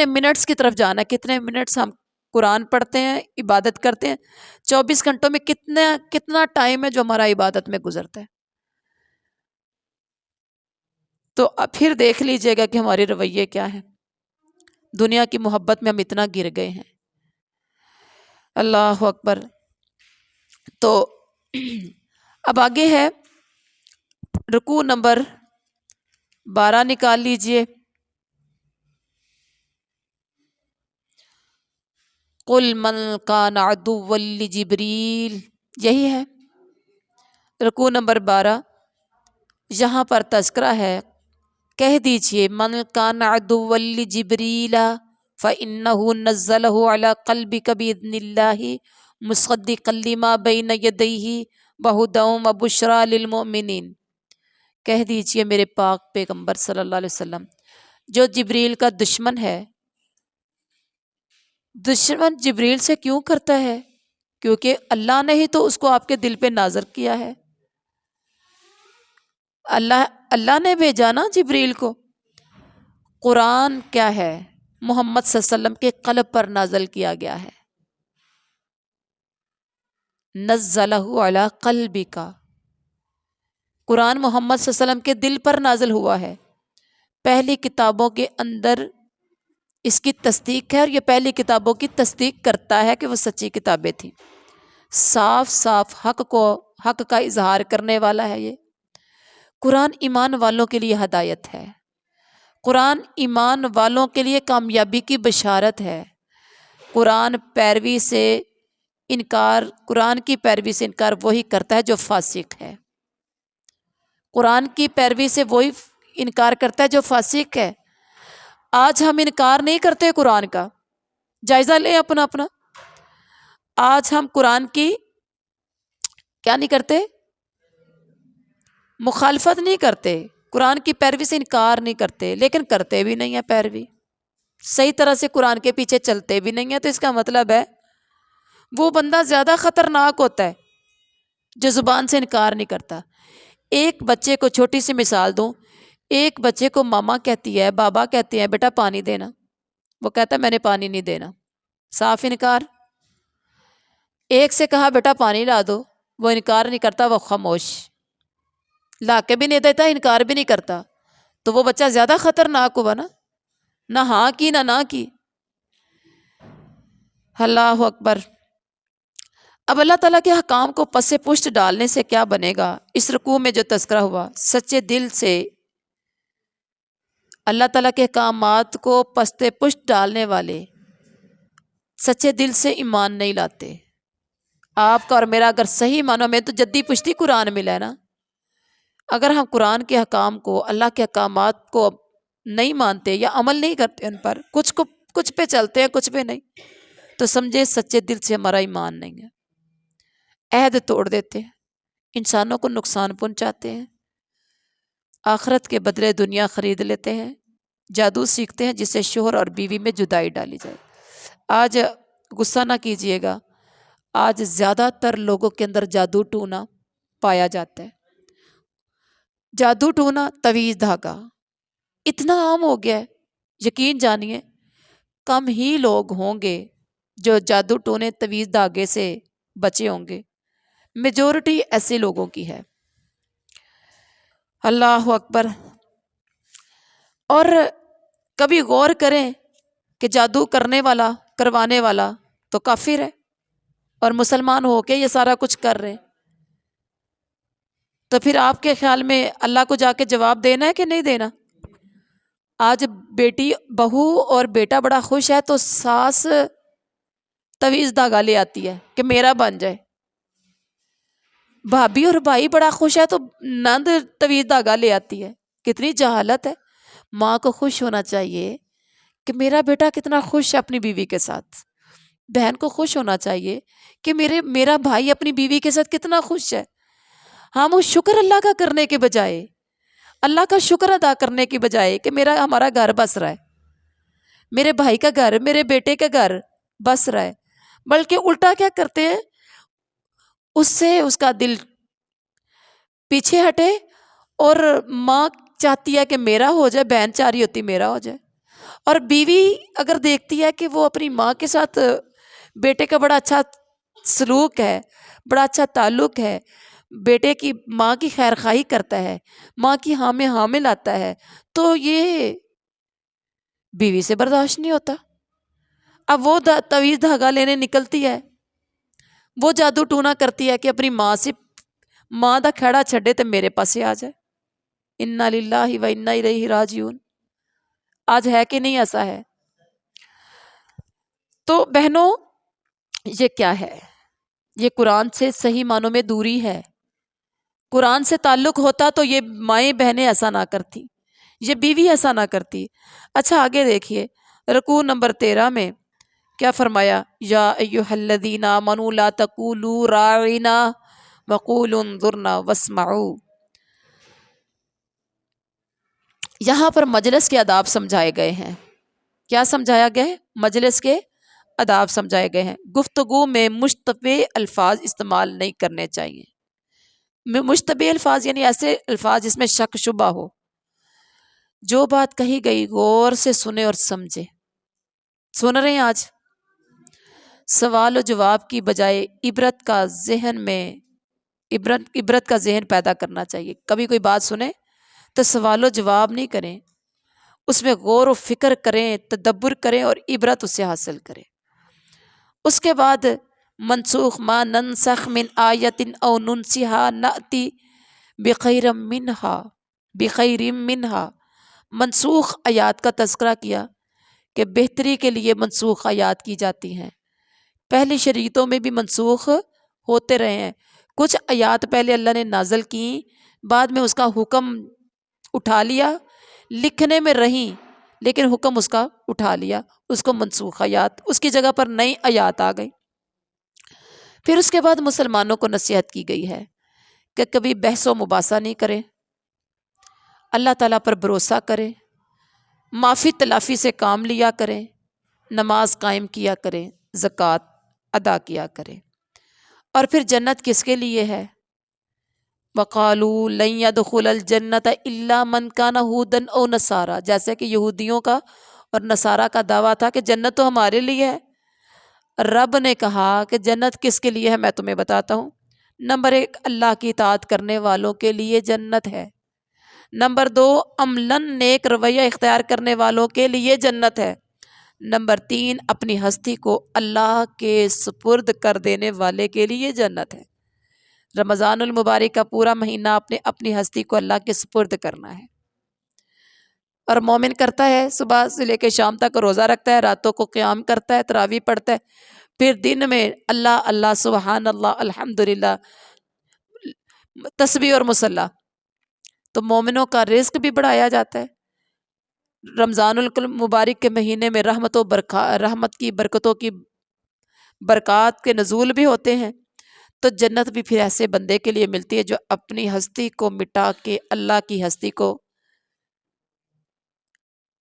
منٹس کی طرف جانا ہے، کتنے منٹس ہم قرآن پڑھتے ہیں، عبادت کرتے ہیں۔ 24 گھنٹوں میں کتنا ٹائم ہے جو ہمارا عبادت میں گزرتا ہے۔ تو پھر دیکھ لیجئے گا کہ ہمارے رویے کیا ہیں۔ دنیا کی محبت میں ہم اتنا گر گئے ہیں۔ اللہ اکبر۔ تو اب آگے ہے رکوع نمبر 12 نکال لیجئے۔ قُلْ مَنْ كَانَ عَدُوًّا لِجِبْرِيلَ، یہی ہے رکوع نمبر 12۔ یہاں پر تذکرہ ہے، کہہ دیجئے مَنْ كَانَ عَدُوًّا لِجِبْرِيلَ فَإِنَّهُ نَزَّلَهُ عَلَى قَلْبِكَ بِإِذْنِ اللَّهِ مُصَدِّقًا لِمَا بَيْنَ يَدَيْهِ وَهُدًى وَبُشْرَى لِلْمُؤْمِنِينَ۔ کہہ دیجئے میرے پاک پیغمبر صلی اللہ علیہ وسلم، جو جبریل کا دشمن ہے، دشمن جبریل سے کیوں کرتا ہے؟ کیونکہ اللہ نے ہی تو اس کو آپ کے دل پہ نازل کیا ہے۔ اللہ نے بھیجا نا جبریل کو۔ قرآن کیا ہے؟ محمد صلی اللہ علیہ وسلم کے قلب پر نازل کیا گیا ہے۔ نزلہ علی قلبک، قرآن محمد صلی اللہ علیہ وسلم کے دل پر نازل ہوا ہے۔ پہلی کتابوں کے اندر اس کی تصدیق ہے، اور یہ پہلی کتابوں کی تصدیق کرتا ہے کہ وہ سچی کتابیں تھیں۔ صاف صاف حق کا اظہار کرنے والا ہے یہ قرآن۔ ایمان والوں کے لیے ہدایت ہے، قرآن ایمان والوں کے لیے کامیابی کی بشارت ہے۔ قرآن کی پیروی سے انکار وہی کرتا ہے جو فاسق ہے۔ قرآن کی پیروی سے وہی انکار کرتا ہے جو فاسق ہے۔ آج ہم انکار نہیں کرتے قرآن کا، جائزہ لیں اپنا اپنا۔ آج ہم قرآن کی کیا نہیں کرتے؟ مخالفت نہیں کرتے، قرآن کی پیروی سے انکار نہیں کرتے، لیکن کرتے بھی نہیں ہیں پیروی، صحیح طرح سے قرآن کے پیچھے چلتے بھی نہیں ہیں۔ تو اس کا مطلب ہے وہ بندہ زیادہ خطرناک ہوتا ہے جو زبان سے انکار نہیں کرتا۔ ایک بچے کو چھوٹی سی مثال دوں، ایک بچے کو ماما کہتی ہے، بابا کہتے ہیں بیٹا پانی دینا، وہ کہتا ہے میں نے پانی نہیں دینا، صاف انکار۔ ایک سے کہا بیٹا پانی لا دو، وہ انکار نہیں کرتا، وہ خاموش، لا کے بھی نہیں دیتا، انکار بھی نہیں کرتا۔ تو وہ بچہ زیادہ خطرناک ہوا نا، نہ ہاں کی نہ کی۔ اللہ اکبر۔ اب اللہ تعالیٰ کے حکام کو پس پشت ڈالنے سے کیا بنے گا؟ اس رکوع میں جو تذکرہ ہوا، سچے دل سے اللہ تعالیٰ کے احکامات کو پس پشت ڈالنے والے سچے دل سے ایمان نہیں لاتے۔ آپ کا اور میرا اگر صحیح معنوں میں تو جدی پشتی قرآن ملا ہے نا، اگر ہم قرآن کے حکام کو، اللہ کے احکامات کو نہیں مانتے یا عمل نہیں کرتے ان پر، کچھ پہ چلتے ہیں کچھ پہ نہیں، تو سمجھے سچے دل سے ہمارا ایمان نہیں ہے۔ عہد توڑ دیتے ہیں، انسانوں کو نقصان پہنچاتے ہیں، آخرت کے بدلے دنیا خرید لیتے ہیں، جادو سیکھتے ہیں جس سے شوہر اور بیوی میں جدائی ڈالی جائے۔ آج غصہ نہ کیجئے گا، آج زیادہ تر لوگوں کے اندر جادو ٹونا پایا جاتا ہے۔ جادو ٹونا، تویز دھاگا اتنا عام ہو گیا ہے، یقین جانیے کم ہی لوگ ہوں گے جو جادو ٹونے تویز دھاگے سے بچے ہوں گے، میجورٹی ایسے لوگوں کی ہے۔ اللہ اکبر۔ اور کبھی غور کریں کہ جادو کرنے والا، کروانے والا تو کافر ہے، اور مسلمان ہو کے یہ سارا کچھ کر رہے، تو پھر آپ کے خیال میں اللہ کو جا کے جواب دینا ہے کہ نہیں دینا؟ آج بیٹی بہو اور بیٹا بڑا خوش ہے تو ساس تویز دھاگا لے آتی ہے کہ میرا بن جائے، بھابھی اور بھائی بڑا خوش ہے تو نند تویز دھاگا لے آتی ہے۔ کتنی جہالت ہے۔ ماں کو خوش ہونا چاہیے کہ میرا بیٹا کتنا خوش ہے اپنی بیوی کے ساتھ، بہن کو خوش ہونا چاہیے کہ میرا بھائی اپنی بیوی کے ساتھ کتنا خوش ہے۔ ہم وہ شکر اللہ کا کرنے کے بجائے، اللہ کا شکر ادا کرنے کی بجائے کہ ہمارا گھر بس رہا ہے، میرے بھائی کا گھر، میرے بیٹے کا گھر بس رہا ہے، بلکہ الٹا کیا کرتے ہیں، اس سے اس کا دل پیچھے ہٹے، اور ماں چاہتی ہے کہ میرا ہو جائے، بہن چاہ رہی ہوتی میرا ہو جائے، اور بیوی اگر دیکھتی ہے کہ وہ اپنی ماں کے ساتھ بیٹے کا بڑا اچھا سلوک ہے، بڑا اچھا تعلق ہے، بیٹے کی ماں کی خیر خواہی کرتا ہے، ماں کی ہاں میں ہاں ملاتا ہے، تو یہ بیوی سے برداشت نہیں ہوتا۔ اب وہ تویز دھاگا لینے نکلتی ہے، وہ جادو ٹونا کرتی ہے کہ اپنی ماں سے، ماں دا کھڑا چھڈے تے میرے پاسے آ جائے۔ انا للہ و انا الیہ راجعون۔ آج ہے کہ نہیں ایسا ہے؟ تو بہنوں، یہ کیا ہے؟ یہ قرآن سے صحیح معنوں میں دوری ہے۔ قرآن سے تعلق ہوتا تو یہ مائیں بہنیں ایسا نہ کرتی، یہ بیوی ایسا نہ کرتی۔ اچھا آگے دیکھیے، رکوع نمبر 13 میں کیا فرمایا؟ یا ایھا الذین آمنوا لا تقولوا راعنا وقولوا انظرنا واسمعوا۔ یہاں پر مجلس کے آداب سمجھائے گئے ہیں۔ کیا سمجھایا گیا ہے؟ مجلس کے آداب سمجھائے گئے ہیں۔ گفتگو میں مشتبہ الفاظ استعمال نہیں کرنے چاہیے۔ مشتبہ الفاظ یعنی ایسے الفاظ جس میں شک شبہ ہو۔ جو بات کہی گئی غور سے سنے اور سمجھے۔ سن رہے ہیں آج؟ سوال و جواب کی بجائے عبرت کا ذہن پیدا کرنا چاہیے۔ کبھی کوئی بات سنیں تو سوال و جواب نہیں کریں، اس میں غور و فکر کریں، تدبر کریں اور عبرت اس سے حاصل کریں۔ اس کے بعد منسوخ ما ننسخ من آیت او ننسها نأتی بخیر منہا، منسوخ آیات کا تذکرہ کیا کہ بہتری کے لیے منسوخ آیات کی جاتی ہیں۔ پہلی شریعتوں میں بھی منسوخ ہوتے رہے ہیں۔ کچھ آیات پہلے اللہ نے نازل کی، بعد میں اس کا حکم اٹھا لیا، لکھنے میں رہیں لیکن حکم اس کا اٹھا لیا، اس کو منسوخ آیات، اس کی جگہ پر نئی آیات آ گئی۔ پھر اس کے بعد مسلمانوں کو نصیحت کی گئی ہے کہ کبھی بحث و مباحثہ نہیں کریں، اللہ تعالیٰ پر بھروسہ کریں، معافی تلافی سے کام لیا کریں، نماز قائم کیا کریں، زکوٰۃ ادا کیا کریں۔ اور پھر جنت کس کے لیے ہے؟ وَقَالُوا لَن يَدْخُلَ الْجَنَّةَ إِلَّا مَنْ كَانَ هُودًا أَوْ نَصَارَىٰ، جیسے کہ یہودیوں کا اور نصارہ کا دعویٰ تھا کہ جنت تو ہمارے لیے ہے۔ رب نے کہا کہ جنت کس کے لیے ہے، میں تمہیں بتاتا ہوں۔ نمبر 1، اللہ کی اطاعت کرنے والوں کے لیے جنت ہے۔ نمبر 2، عملاً نیک رویہ اختیار کرنے والوں کے لیے جنت ہے۔ نمبر 3، اپنی ہستی کو اللہ کے سپرد کر دینے والے کے لیے جنت ہے۔ رمضان المبارک کا پورا مہینہ اپنی ہستی کو اللہ کے سپرد کرنا ہے۔ اور مومن کرتا ہے، صبح سے لے کے شام تک روزہ رکھتا ہے، راتوں کو قیام کرتا ہے، تراویح پڑھتا ہے، پھر دن میں اللہ اللہ سبحان اللہ الحمدللہ تسبیح اور مصلی۔ تو مومنوں کا رزق بھی بڑھایا جاتا ہے۔ رمضان المبارک کے مہینے میں رحمت کی برکتوں کی برکات کے نزول بھی ہوتے ہیں، تو جنت بھی پھر ایسے بندے کے لیے ملتی ہے جو اپنی ہستی کو مٹا کے اللہ کی ہستی کو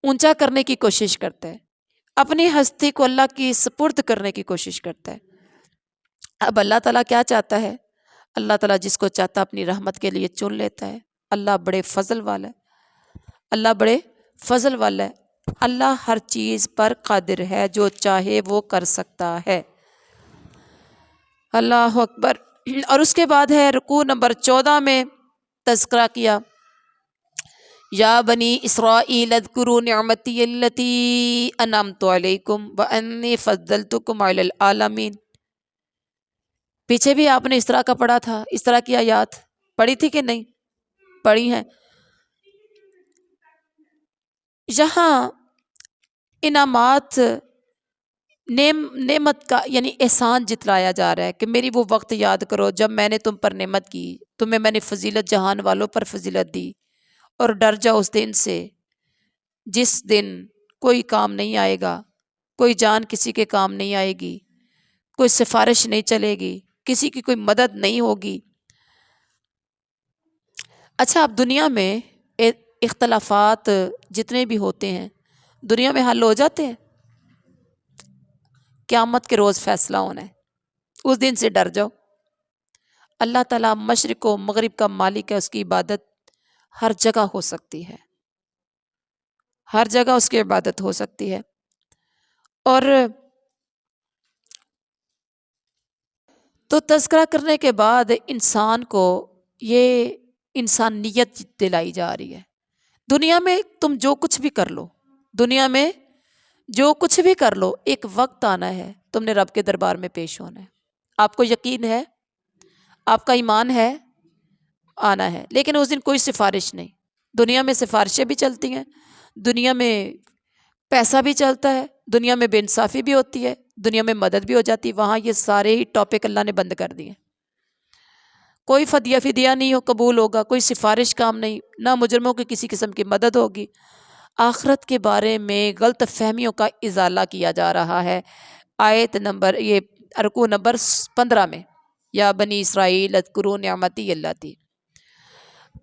اونچا کرنے کی کوشش کرتا ہے، اپنی ہستی کو اللہ کی سپرد کرنے کی کوشش کرتا ہے۔ اب اللہ تعالیٰ کیا چاہتا ہے؟ اللہ تعالیٰ جس کو چاہتا اپنی رحمت کے لیے چن لیتا ہے۔ اللہ بڑے فضل والا ہے، اللہ بڑے فضل والا ہے، اللہ ہر چیز پر قادر ہے، جو چاہے وہ کر سکتا ہے۔ اللہ اکبر۔ اور اس کے بعد ہے رکوع نمبر 14 میں تذکرہ کیا، یا بنی اسرائیل اذکروا نعمتی التی انعمت علیکم وانی فضلتکم علی العالمین۔ پیچھے بھی آپ نے اس طرح کا پڑھا تھا، اس طرح کی آیات پڑھی تھی کہ نہیں؟ پڑھی ہیں۔ یہاں انعامات نعمت کا یعنی احسان جتلایا جا رہا ہے کہ میری وہ وقت یاد کرو جب میں نے تم پر نعمت کی، تمہیں میں نے فضیلت جہان والوں پر فضیلت دی، اور ڈر جاؤ اس دن سے جس دن کوئی کام نہیں آئے گا، کوئی جان کسی کے کام نہیں آئے گی، کوئی سفارش نہیں چلے گی، کسی کی کوئی مدد نہیں ہوگی۔ اچھا، اب دنیا میں اختلافات جتنے بھی ہوتے ہیں دنیا میں حل ہو جاتے ہیں؟ قیامت کے روز فیصلہ ہونا ہے، اس دن سے ڈر جاؤ۔ اللہ تعالیٰ مشرق و مغرب کا مالک ہے، اس کی عبادت ہر جگہ ہو سکتی ہے، ہر جگہ اس کی عبادت ہو سکتی ہے۔ اور تو تذکرہ کرنے کے بعد انسان کو یہ انسانیت دلائی جا رہی ہے۔ دنیا میں تم جو کچھ بھی کر لو، دنیا میں جو کچھ بھی کر لو، ایک وقت آنا ہے تم نے رب کے دربار میں پیش ہونا ہے۔ آپ کو یقین ہے، آپ کا ایمان ہے، آنا ہے، لیکن اس دن کوئی سفارش نہیں۔ دنیا میں سفارشیں بھی چلتی ہیں، دنیا میں پیسہ بھی چلتا ہے، دنیا میں بے انصافی بھی ہوتی ہے، دنیا میں مدد بھی ہو جاتی ہے، وہاں یہ سارے ہی ٹاپک اللہ نے بند کر دیے۔ کوئی فدیہ نہیں ہو قبول ہوگا، کوئی سفارش کام نہیں، نہ مجرموں کی کسی قسم کی مدد ہوگی۔ آخرت کے بارے میں غلط فہمیوں کا ازالہ کیا جا رہا ہے۔ آیت نمبر یہ رکوع نمبر 15 میں، یا بنی اسرائیل اذکروا نعمتی اللہ تھی۔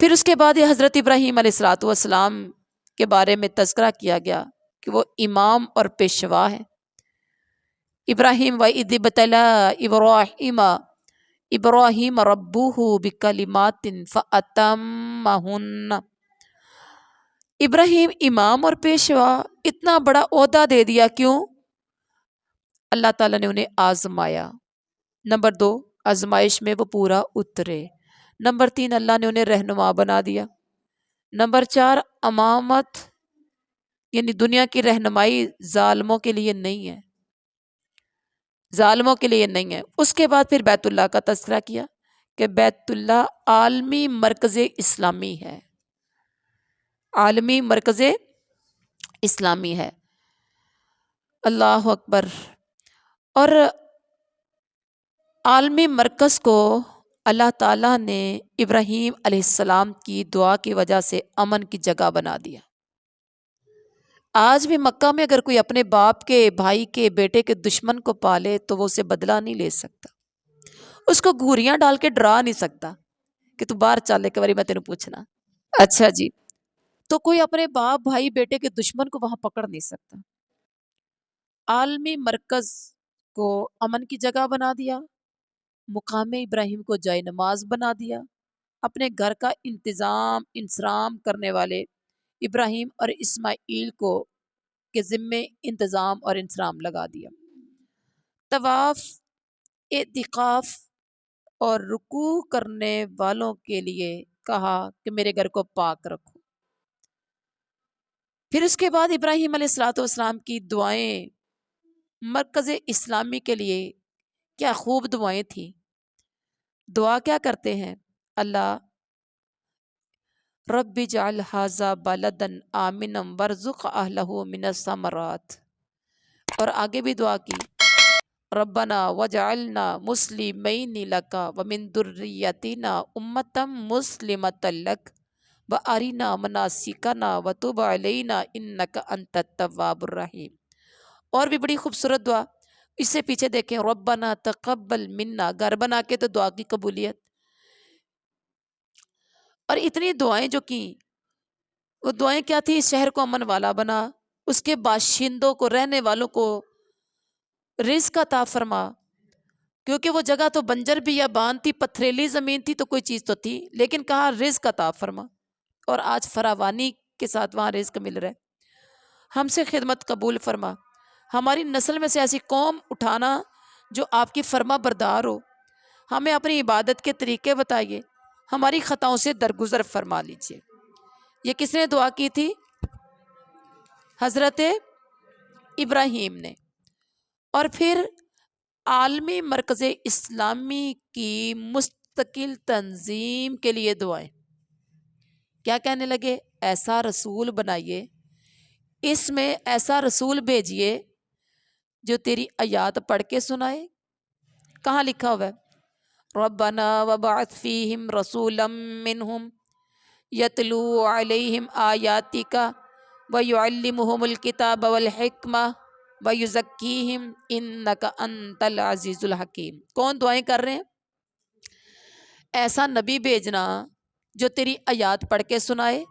پھر اس کے بعد یہ حضرت ابراہیم علیہ السلام کے بارے میں تذکرہ کیا گیا کہ وہ امام اور پیشوا ہیں۔ ابراہیم وَإِذِ ابْتَلَىٰ ابراہیم ربہ بکلمات فأتمہن۔ ابراہیم امام اور پیشوا، اتنا بڑا عہدہ دے دیا کیوں؟ اللہ تعالیٰ نے انہیں آزمایا۔ نمبر 2، آزمائش میں وہ پورا اترے۔ نمبر 3، اللہ نے انہیں رہنما بنا دیا۔ نمبر 4، امامت یعنی دنیا کی رہنمائی ظالموں کے لیے نہیں ہے، ظالموں کے لیے نہیں ہے۔ اس کے بعد پھر بیت اللہ کا تذکرہ کیا کہ بیت اللہ عالمی مرکز اسلامی ہے، عالمی مرکز اسلامی ہے۔ اللہ اکبر۔ اور عالمی مرکز کو اللہ تعالیٰ نے ابراہیم علیہ السلام کی دعا کی وجہ سے امن کی جگہ بنا دیا۔ آج بھی مکہ میں اگر کوئی اپنے باپ کے، بھائی کے، بیٹے کے دشمن کو پالے تو وہ اسے بدلہ نہیں لے سکتا، اس کو گھوریاں ڈال کے ڈرا نہیں سکتا کہ تو باہر چل ایک باری میں تینوں پوچھنا۔ اچھا جی، تو کوئی اپنے باپ، بھائی، بیٹے کے دشمن کو وہاں پکڑ نہیں سکتا۔ عالمی مرکز کو امن کی جگہ بنا دیا، مقام ابراہیم کو جائے نماز بنا دیا، اپنے گھر کا انتظام کرنے والے ابراہیم اور اسماعیل کو کے ذمے انتظام اور انصرام لگا دیا۔ طواف، اعتکاف اور رکوع کرنے والوں کے لیے کہا کہ میرے گھر کو پاک رکھو۔ پھر اس کے بعد ابراہیم علیہ السلام کی دعائیں مرکز اسلامی کے لیے کیا خوب دعائیں تھیں۔ دعا کیا کرتے ہیں؟ اللہ رب اجعل ھذا بلدا آمنا وارزق اہلہ من الثمرات، اور آگے بھی دعا کی ربنا وجعلنا مسلمین لک ومن ذریتنا امۃ مسلمۃ لک وارنا مناسکنا وتب علینا انک انت التواب الرحیم۔ اور بھی بڑی خوبصورت دعا، اس سے پیچھے دیکھیں ربنا تقبل منا، گھر بنا کے تو دعا کی قبولیت۔ اور اتنی دعائیں جو کی، وہ دعائیں کیا تھی؟ اس شہر کو امن والا بنا، اس کے باشندوں کو، رہنے والوں کو رزق عطا فرما، کیونکہ وہ جگہ تو بنجر بھی یا بان تھی، پتھریلی زمین تھی، تو کوئی چیز تو تھی، لیکن کہا رزق عطا فرما، اور آج فراوانی کے ساتھ وہاں رزق مل رہا ہے۔ ہم سے خدمت قبول فرما، ہماری نسل میں سے ایسی قوم اٹھانا جو آپ کی فرما بردار ہو، ہمیں اپنی عبادت کے طریقے بتائیے، ہماری خطاؤں سے درگزر فرما لیجیے۔ یہ کس نے دعا کی تھی؟ حضرت ابراہیم نے۔ اور پھر عالمی مرکز اسلامی کی مستقل تنظیم کے لیے دعائیں. کیا کہنے لگے؟ ایسا رسول بنائیے، اس میں ایسا رسول بھیجیے جو تیری آیات پڑھ کے سنائے. کہاں لکھا ہوا ہے؟ ربنا وبعث فیہم رسولا منہم یتلو علیہم آیاتک ویعلمہم الکتاب والحکمہ ویزکیہم انک انت العزیز الحکیم. کون دعائیں کر رہے ہیں؟ ایسا نبی بھیجنا جو تیری آیات پڑھ کے سنائے،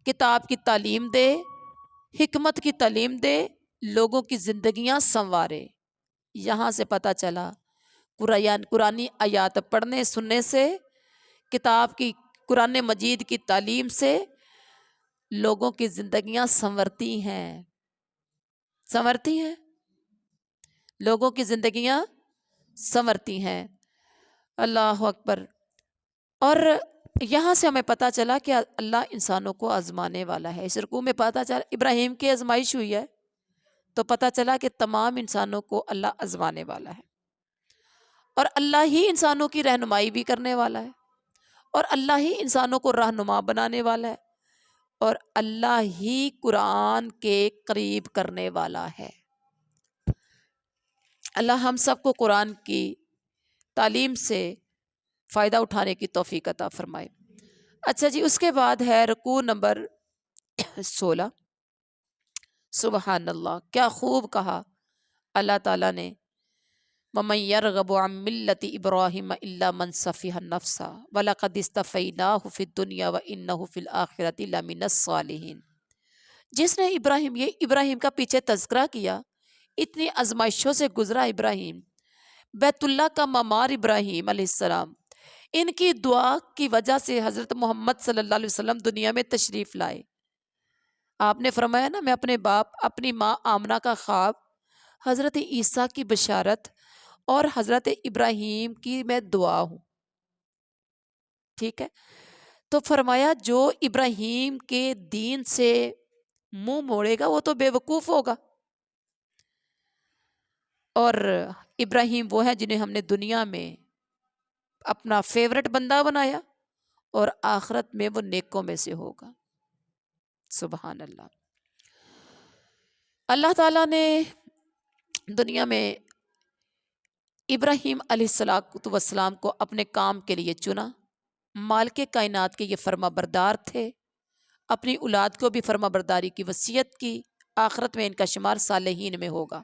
کتاب کی تعلیم دے، حکمت کی تعلیم دے، لوگوں کی زندگیاں سنوارے. یہاں سے پتہ چلا قرآنی آیات پڑھنے سننے سے، کتاب کی قرآن مجید کی تعلیم سے لوگوں کی زندگیاں سنورتی ہیں، سنورتی ہیں، لوگوں کی زندگیاں سنورتی ہیں. اللہ اکبر. اور یہاں سے ہمیں پتہ چلا کہ اللہ انسانوں کو آزمانے والا ہے. اس رکوع میں پتہ چلا ابراہیم کی آزمائش ہوئی ہے، تو پتہ چلا کہ تمام انسانوں کو اللہ آزمانے والا ہے، اور اللہ ہی انسانوں کی رہنمائی بھی کرنے والا ہے، اور اللہ ہی انسانوں کو رہنما بنانے والا ہے، اور اللہ ہی قرآن کے قریب کرنے والا ہے. اللہ ہم سب کو قرآن کی تعلیم سے فائدہ اٹھانے کی توفیق عطا فرمائے. اچھا جی، اس کے بعد ہے رکوع نمبر 16. سبحان اللہ، کیا خوب کہا اللہ تعالیٰ نے، وَمَن يَرْغَبُ عَن مِّلَّةِ إِبْرَاهِيمَ إِلَّا مَن سَفِهَ النَّفْسَ وَلَقَدِ اسْتَفَيْنَاهُ فِي الدُّنْيَا وَإِنَّهُ فِي الْآخِرَةِ لَمِنَ الصَّالِحِينَ. جس نے ابراہیم کا پیچھے تذکرہ کیا، اتنی آزمائشوں سے گزرا ابراہیم، بیت اللہ کا معمار ابراہیم علیہ السلام، ان کی دعا کی وجہ سے حضرت محمد صلی اللہ علیہ وسلم دنیا میں تشریف لائے. آپ نے فرمایا نا، میں اپنے باپ اپنی ماں آمنہ کا خواب، حضرت عیسیٰ کی بشارت اور حضرت ابراہیم کی میں دعا ہوں. ٹھیک ہے، تو فرمایا جو ابراہیم کے دین سے منہ موڑے گا وہ تو بے وقوف ہوگا. اور ابراہیم وہ ہے جنہیں ہم نے دنیا میں اپنا فیورٹ بندہ بنایا، اور آخرت میں وہ نیکوں میں سے ہوگا. سبحان اللہ. اللہ تعالیٰ نے دنیا میں ابراہیم علیہ السلام کو اپنے کام کے لیے چنا. مالک کائنات کے یہ فرما بردار تھے، اپنی اولاد کو بھی فرما برداری کی وصیت کی، آخرت میں ان کا شمار صالحین میں ہوگا.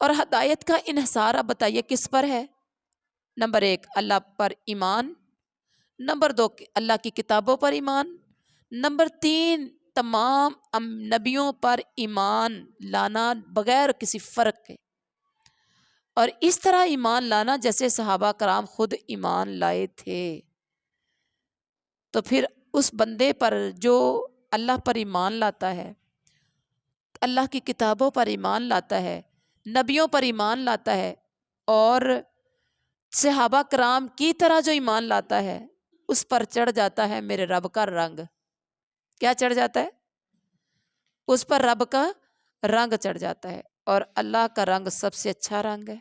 اور ہدایت کا انحصار اب بتائیے کس پر ہے؟ نمبر 1 اللہ پر ایمان، نمبر 2 اللہ کی کتابوں پر ایمان، نمبر 3 تمام نبیوں پر ایمان لانا بغیر کسی فرق کے، اور اس طرح ایمان لانا جیسے صحابہ کرام خود ایمان لائے تھے. تو پھر اس بندے پر جو اللہ پر ایمان لاتا ہے، اللہ کی کتابوں پر ایمان لاتا ہے، نبیوں پر ایمان لاتا ہے، اور صحابہ کرام کی طرح جو ایمان لاتا ہے، اس پر چڑھ جاتا ہے میرے رب کا رنگ. کیا چڑھ جاتا ہے؟ اس پر رب کا رنگ چڑھ جاتا ہے، اور اللہ کا رنگ سب سے اچھا رنگ ہے.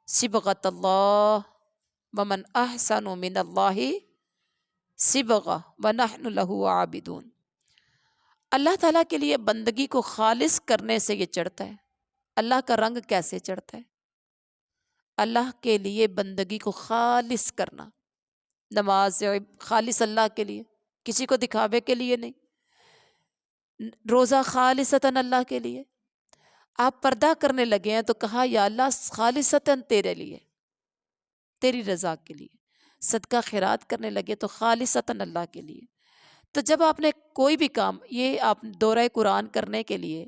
صبغۃ اللہ ومن احسن من اللہ صبغہ ونحن لہ عابدون. اللہ تعالیٰ کے لیے بندگی کو خالص کرنے سے یہ چڑھتا ہے. اللہ کا رنگ کیسے چڑھتا ہے؟ اللہ کے لیے بندگی کو خالص کرنا، نماز خالص اللہ کے لیے، کسی کو دکھاوے کے لیے نہیں، روزہ خالصتاً اللہ کے لیے. آپ پردہ کرنے لگے ہیں تو کہا یا اللہ خالصتاً تیرے لیے، تیری رضا کے لیے. صدقہ خیرات کرنے لگے تو خالصتاً اللہ کے لیے. تو جب آپ نے کوئی بھی کام، یہ آپ دورہ قرآن کرنے کے لیے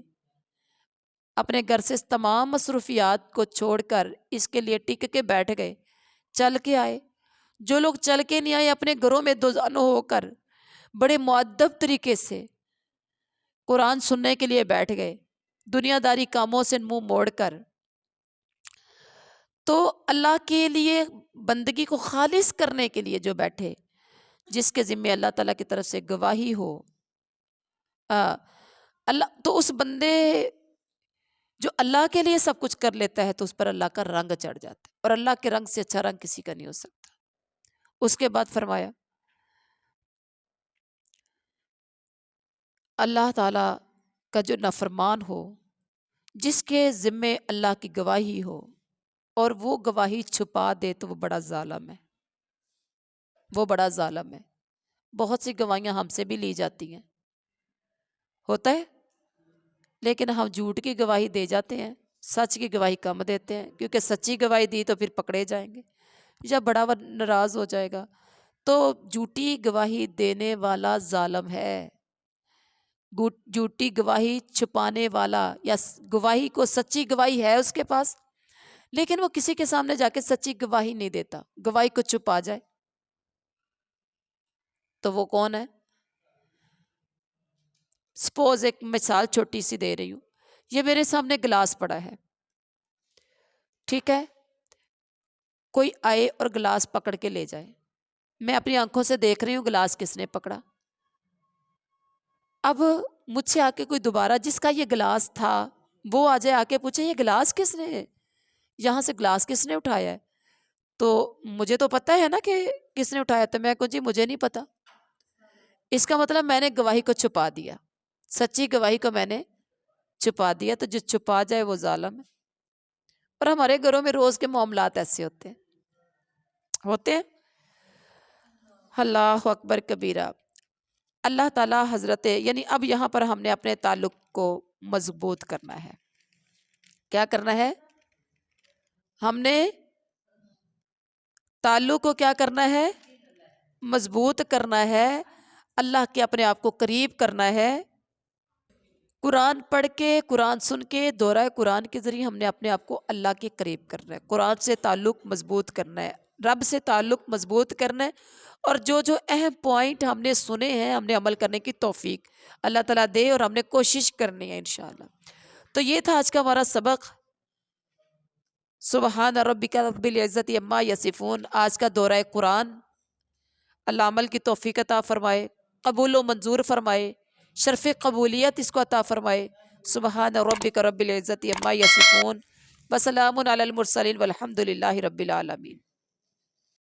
اپنے گھر سے تمام مصروفیات کو چھوڑ کر اس کے لیے ٹک کے بیٹھ گئے، چل کے آئے. جو لوگ چل کے نہیں آئے، اپنے گھروں میں دوزانو ہو کر بڑے مؤدب طریقے سے قرآن سننے کے لیے بیٹھ گئے، دنیا داری کاموں سے منہ موڑ کر. تو اللہ کے لیے بندگی کو خالص کرنے کے لیے جو بیٹھے، جس کے ذمہ اللہ تعالیٰ کی طرف سے گواہی ہو، اللہ تو اس بندے جو اللہ کے لیے سب کچھ کر لیتا ہے تو اس پر اللہ کا رنگ چڑھ جاتا ہے، اور اللہ کے رنگ سے اچھا رنگ کسی کا نہیں ہو سکتا۔ اس کے بعد فرمایا اللہ تعالیٰ کا جو نافرمان ہو، جس کے ذمے اللہ کی گواہی ہو اور وہ گواہی چھپا دے تو وہ بڑا ظالم ہے، وہ بڑا ظالم ہے۔ بہت سی گواہیاں ہم سے بھی لی جاتی ہیں، ہوتا ہے، لیکن ہم جھوٹ کی گواہی دے جاتے ہیں، سچ کی گواہی کم دیتے ہیں، کیونکہ سچی گواہی دی تو پھر پکڑے جائیں گے یا بڑا ناراض ہو جائے گا۔ تو جھوٹی گواہی دینے والا ظالم ہے، جھوٹی گواہی چھپانے والا، یا گواہی کو سچی گواہی ہے اس کے پاس لیکن وہ کسی کے سامنے جا کے سچی گواہی نہیں دیتا، گواہی کو چھپا جائے، تو وہ کون ہے؟ سپوز ایک مثال چھوٹی سی دے رہی ہوں، یہ میرے سامنے گلاس پڑا ہے، ٹھیک ہے، کوئی آئے اور گلاس پکڑ کے لے جائے، میں اپنی آنکھوں سے دیکھ رہی ہوں گلاس کس نے پکڑا، اب مجھ سے آ کے کوئی دوبارہ جس کا یہ گلاس تھا وہ آ جائے، آ کے پوچھے یہ گلاس کس نے، یہاں سے گلاس کس نے اٹھایا ہے، تو مجھے تو پتہ ہے نا کہ کس نے اٹھایا، تو میں کہوں جی مجھے نہیں پتا، اس کا مطلب میں نے گواہی کو چھپا دیا، سچی گواہی کو میں نے چھپا دیا، تو جو چھپا جائے وہ ظالم ہے۔ اور ہمارے گھروں میں روز کے معاملات ایسے ہوتے ہیں۔ اللہ اکبر کبیرہ۔ اللہ تعالیٰ حضرت، یعنی اب یہاں پر ہم نے اپنے تعلق کو مضبوط کرنا ہے، کیا کرنا ہے؟ ہم نے تعلق کو کیا کرنا ہے؟ مضبوط کرنا ہے، اللہ کے اپنے آپ کو قریب کرنا ہے، قرآن پڑھ کے، قرآن سن کے، دورہ قرآن کے ذریعے ہم نے اپنے آپ کو اللہ کے قریب کرنا ہے، قرآن سے تعلق مضبوط کرنا ہے، رب سے تعلق مضبوط کرنا ہے، اور جو جو اہم پوائنٹ ہم نے سنے ہیں ہم نے عمل کرنے کی توفیق اللہ تعالیٰ دے، اور ہم نے کوشش کرنی ہے انشاءاللہ۔ تو یہ تھا آج کا ہمارا سبق، سبحان ربک رب العزت عما یصفون، آج کا دورہ قرآن، اللہ عمل کی توفیق عطا فرمائے، قبول و منظور فرمائے، شرف قبولیت اس کو عطا فرمائے۔ سبحان ربک رب العزت عما یصفون، وسلام علی المرسلین والحمد للہ رب العالمین۔